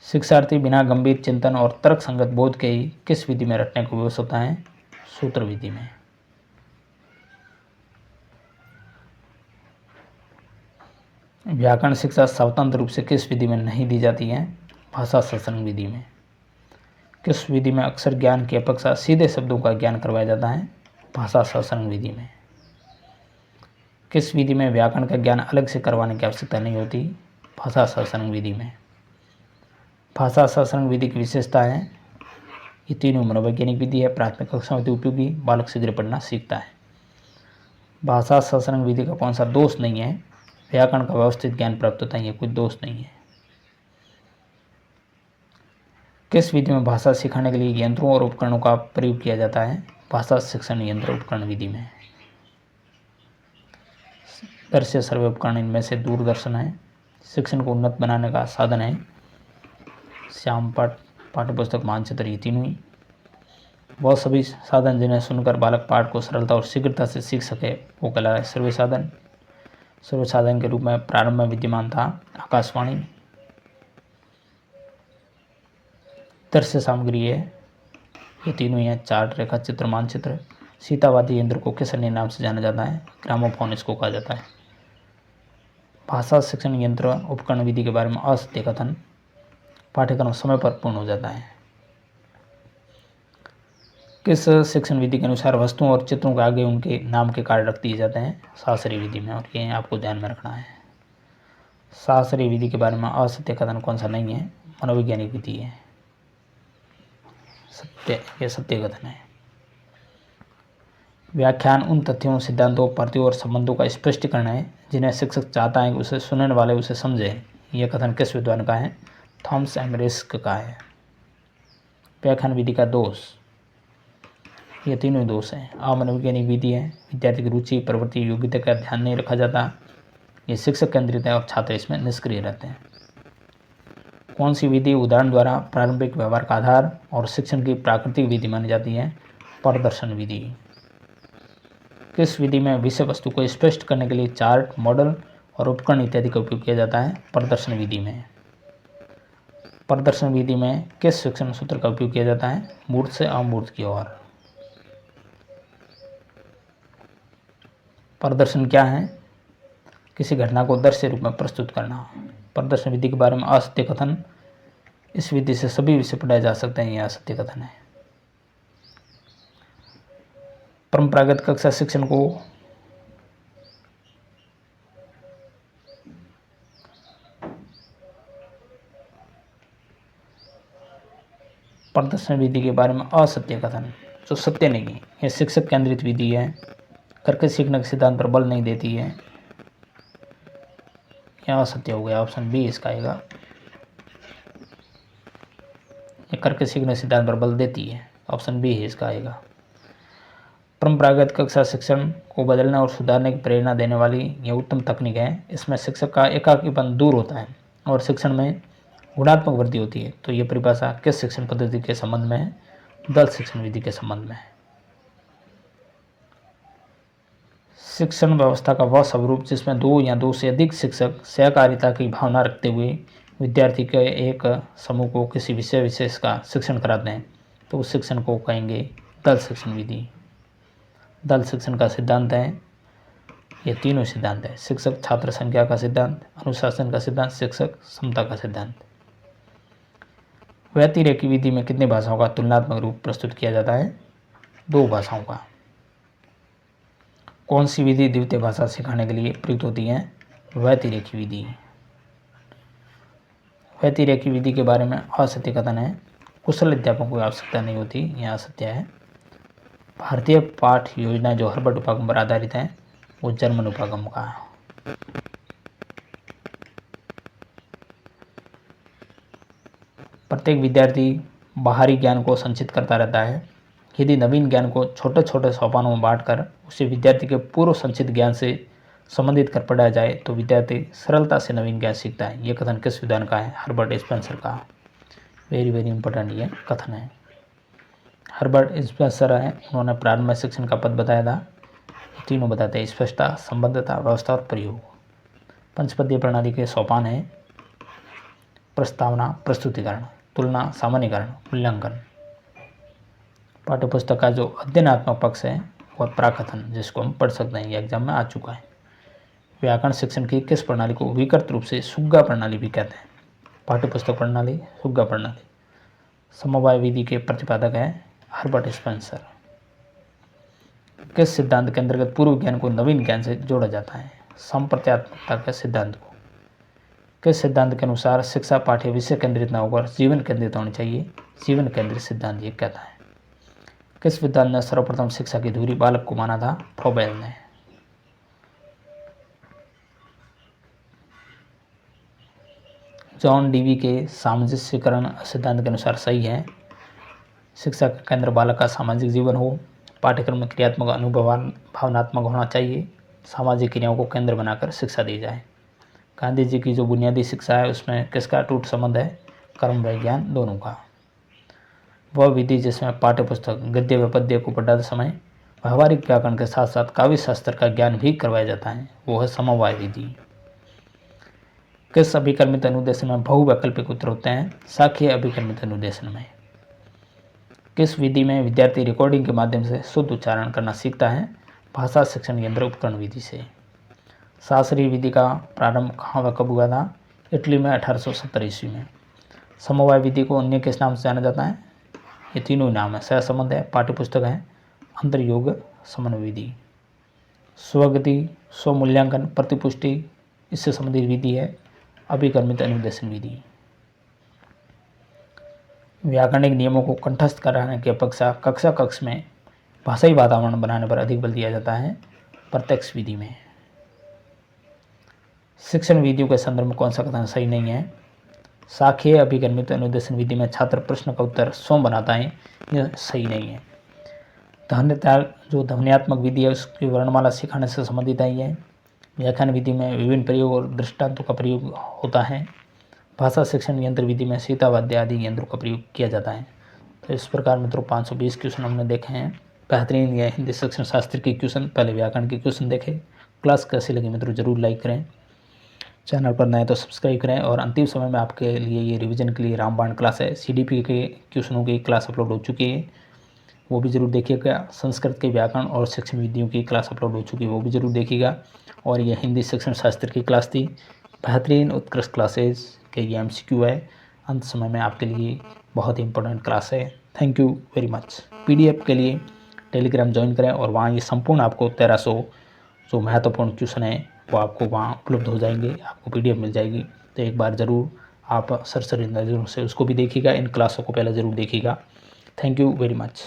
शिक्षार्थी बिना गंभीर चिंतन और तर्क संगत बोध के ही किस विधि में रटने को विवश होता है? सूत्र विधि में। व्याकरण शिक्षा स्वतंत्र रूप से किस विधि में नहीं दी जाती है? भाषा सत्संग विधि में। किस विधि में अक्षर ज्ञान की अपेक्षा सीधे शब्दों का ज्ञान करवाया जाता है? भाषा सत्संग विधि में। किस विधि में व्याकरण का ज्ञान अलग से करवाने की आवश्यकता नहीं होती? भाषा सत्संग विधि में। भाषा सत्संग विधि की विशेषता है ये तीनों मनोवैज्ञानिक विधि है, प्राथमिक कक्षा में उपयोगी, बालक शीघ्र पढ़ना सीखता है। भाषा सत्संग विधि का कौन सा दोष नहीं है? व्याकरण का व्यवस्थित ज्ञान प्राप्त होता है, ये कोई दोष नहीं है। किस विधि में भाषा सिखाने के लिए यंत्रों और उपकरणों का प्रयोग किया जाता है? भाषा शिक्षण यंत्र उपकरण विधि में। दृश्य सर्वे उपकरण इनमें से दूरदर्शन है, शिक्षण को उन्नत बनाने का साधन है। श्याम पाठ, पाठ्यपुस्तक, मानचित्र, ये तीनों ही बहुत सभी साधन जिन्हें सुनकर बालक पाठ को सरलता और शीघ्रता से सीख सके वो कहलाता है सर्वे साधन। सर्वे साधन के रूप में प्रारंभ में विद्यमान था आकाशवाणी। दृश्य सामग्री है ये तीनों ही हैं, चार्ट, रेखा चित्र, मानचित्र। सीतावादी यंत्र को किस अन्य नाम से जाना जाता है? ग्रामोफोन इसको कहा जाता है। भाषा शिक्षण यंत्र उपकरण विधि के बारे में असत्य कथन, पाठ्यक्रम समय पर पूर्ण हो जाता है। किस शिक्षण विधि के अनुसार वस्तुओं और चित्रों के आगे उनके नाम के कार्ड रख दिए जाते हैं? शास्त्रीय विधि में, और ये आपको ध्यान में रखना है। शास्त्रीय विधि के बारे में असत्य कथन कौन सा नहीं है? मनोवैज्ञानिक विधि है, सत्य, ये सत्य कथन है। व्याख्यान उन तथ्यों, सिद्धांतों, प्रत्ययों और संबंधों का स्पष्टीकरण है जिन्हें शिक्षक चाहता है कि उसे सुनने वाले उसे समझे। यह कथन किस विद्वान का है? थॉमस एमरिस्क का है। व्याख्यान विधि का दोष, ये तीनों दोष हैं। अमनोवैज्ञानिक विधि है, विद्यार्थी की रुचि, प्रवृत्ति, योग्यता का ध्यान नहीं रखा जाता। ये शिक्षक केंद्रित है और छात्र इसमें निष्क्रिय रहते हैं। कौन सी विधि उदाहरण द्वारा प्रारंभिक व्यवहार का आधार और शिक्षण की प्राकृतिक विधि मानी जाती है? प्रदर्शन विधि। किस विधि में विषय वस्तु को स्पष्ट करने के लिए चार्ट, मॉडल और उपकरण इत्यादि का उपयोग किया जाता है? प्रदर्शन विधि में। प्रदर्शन विधि में किस शिक्षण सूत्र का उपयोग किया जाता है? मूर्त से अमूर्त की ओर। प्रदर्शन क्या है? किसी घटना को दृश्य रूप में प्रस्तुत करना। प्रदर्शन विधि के बारे में असत्य कथन, इस विधि से सभी विषय पढ़ाए जा सकते हैं, यह असत्य कथन है। परंपरागत कक्षा शिक्षण को प्रदर्शन विधि के बारे में असत्य कथन, जो सत्य नहीं, यह शिक्षक केंद्रित विधि है, करके सीखने के सिद्धांत पर बल नहीं देती है, यह असत्य हो गया। ऑप्शन बी इसका आएगा। यह करके सीखने सिद्धांत पर बल देती है, ऑप्शन बी है इसका आएगा। परंपरागत कक्षा शिक्षण को बदलने और सुधारने की प्रेरणा देने वाली यह उत्तम तकनीक है। इसमें शिक्षक का एकाकीपन दूर होता है और शिक्षण में गुणात्मक वृद्धि होती है। तो ये परिभाषा किस शिक्षण पद्धति के संबंध में है? दल शिक्षण विधि के संबंध में है। शिक्षण व्यवस्था का वह स्वरूप जिसमें दो या दो से अधिक शिक्षक सहकारिता की भावना रखते हुए विद्यार्थी के एक समूह को किसी विषय विशेष का शिक्षण कराते हैं, तो उस शिक्षण को कहेंगे दल शिक्षण विधि। दल शिक्षण का सिद्धांत है, ये तीनों सिद्धांत है: शिक्षक छात्र संख्या का सिद्धांत, अनुशासन का सिद्धांत, शिक्षक समता का सिद्धांत। व्यतिरेकी विधि में कितनी भाषाओं का तुलनात्मक रूप प्रस्तुत किया जाता है? 2 भाषाओं का। कौन सी विधि द्वितीय भाषा सिखाने के लिए प्रयुक्त होती है? व्यतिरेकी विधि। व्यतिरेकी विधि के बारे में असत्य कथन है, कुशल अध्यापकों की आवश्यकता नहीं होती, यह असत्य है। भारतीय पाठ योजना जो हार्वर्ड उपागम पर आधारित है वो जर्मन उपागम का है। प्रत्येक विद्यार्थी बाहरी ज्ञान को संचित करता रहता है। यदि नवीन ज्ञान को छोटे छोटे सोपानों में बांटकर उसे विद्यार्थी के पूर्व संचित ज्ञान से संबंधित कर पढ़ाया जाए तो विद्यार्थी सरलता से नवीन ज्ञान सीखता है। यह कथन किस विद्वान का है? हर्बर्ट स्पेंसर का। वेरी वेरी इंपॉर्टेंट ये कथन है। हर्बर्ट स्पेंसर है, उन्होंने प्रारंभ में शिक्षण का पद बताया था। तीनों बताते हैं: स्पष्टता, संबद्धता, व्यवस्था और प्रयोग। पंचपदीय प्रणाली के सोपान है: प्रस्तावना, प्रस्तुतिकरण, तुलना, सामान्यीकरण, मूल्यांकन। पाठ्यपुस्तक का जो अध्ययनात्मक पक्ष है वह प्राकथन, जिसको हम पढ़ सकते हैं, ये एग्जाम में आ चुका है। व्याकरण शिक्षण की किस प्रणाली को विकृत रूप से सुग्गा प्रणाली भी कहते हैं? पाठ्यपुस्तक प्रणाली, सुग्गा प्रणाली। समवाय विधि के प्रतिपादक है हर्बर्ट स्पेंसर। किस सिद्धांत के अंतर्गत पूर्व ज्ञान को नवीन ज्ञान से जोड़ा जाता है? संप्रत्यात्मकता के सिद्धांत को। किस सिद्धांत के अनुसार शिक्षा पाठ्य विषय केंद्रित न होकर जीवन केंद्रित होनी चाहिए? जीवन केंद्रित सिद्धांत ये कहता है। किस विद्वान ने सर्वप्रथम शिक्षा की धुरी बालक को माना था? फ्रोबेल ने। जॉन डीवी के सामंजस्यकरण सिद्धांत के अनुसार सही है। शिक्षा का केंद्र बालक का सामाजिक जीवन हो, पाठ्यक्रम में क्रियात्मक अनुभव भावनात्मक होना चाहिए, सामाजिक क्रियाओं को केंद्र बनाकर शिक्षा दी जाए। गांधी जी की जो बुनियादी शिक्षा है उसमें किसका टूट संबंध है? कर्म व ज्ञान दोनों का। वह विधि जिसमें पाठ्यपुस्तक गद्य व पद्य को पढ़ाते समय व्यवहारिक व्याकरण के साथ साथ काव्य शास्त्र का ज्ञान भी करवाया जाता है, वो है समवाय विधि। किस अभिकर्मित अनुदेशन में बहुवैकल्पिक उत्तर होते हैं? साक्ष्य अभिकर्मित अनुदेशन में। किस विधि में विद्यार्थी रिकॉर्डिंग के माध्यम से शुद्ध उच्चारण करना सीखता है? भाषा शिक्षण यंत्र उपकरण विधि से। शास्त्रीय विधि का प्रारंभ कहाँ व कब हुआ था? इटली में 1870 ईस्वी में। समवाय विधि को अन्य किस नाम से जाना जाता है? ये तीनों नाम है: सहसंबंध है, पाठ्यपुस्तक है, अंतर्योग समन्वय विधि। स्वगति, स्वमूल्यांकन, प्रतिपुष्टि, इससे संबंधित विधि है अभिकर्मित अनुदेशन विधि। व्याकरणिक नियमों को कंठस्थ कराने की अपेक्षा कक्षा कक्ष में भाषाई वातावरण बनाने पर अधिक बल दिया जाता है प्रत्यक्ष विधि में। शिक्षण विधियों के संदर्भ में कौन सा कथन सही नहीं है? साख्य अभिकर्मित अनुदेशन विधि में छात्र प्रश्न का उत्तर स्वयं बनाता है, यह सही नहीं है। जो ध्वन्यात्मक विधि है उसकी वर्णमाला सिखाने से संबंधित है। ये व्याख्यान विधि में विभिन्न प्रयोग और दृष्टांतों का प्रयोग होता है। भाषा शिक्षण यंत्र विधि में सीतावाद्य आदि यंत्रों का प्रयोग किया जाता है। तो इस प्रकार मित्रों 520 क्वेश्चन हमने देखे हैं। बेहतरीन यह हिंदी शिक्षण शास्त्र के क्वेश्चन, पहले व्याकरण के क्वेश्चन देखे। क्लास कैसी लगी मित्रों जरूर लाइक करें, चैनल पर नए तो सब्सक्राइब करें। और अंतिम समय में आपके लिए ये रिवीजन के लिए रामबाण क्लास है, CDP के क्वेश्चनों की क्लास अपलोड हो चुकी है, वो भी जरूर देखिएगा। संस्कृत के व्याकरण और शिक्षण विधियों की क्लास अपलोड हो चुकी है, वो भी जरूर देखिएगा। और यह हिंदी शिक्षण शास्त्र की क्लास थी, बेहतरीन उत्कृष्ट क्लासेज के ये MCQ है, अंत समय में आपके लिए बहुत ही इंपॉर्टेंट क्लास है। Thank you very much. PDF के लिए टेलीग्राम ज्वाइन करें और वहाँ ये संपूर्ण आपको 1300 जो महत्वपूर्ण क्वेश्चन है वो आपको वहाँ उपलब्ध हो जाएंगे, आपको PDF मिल जाएगी। तो एक बार ज़रूर आप सरसरी नज़रों से उसको भी देखिएगा, इन क्लासों को पहले ज़रूर देखिएगा। Thank you very much.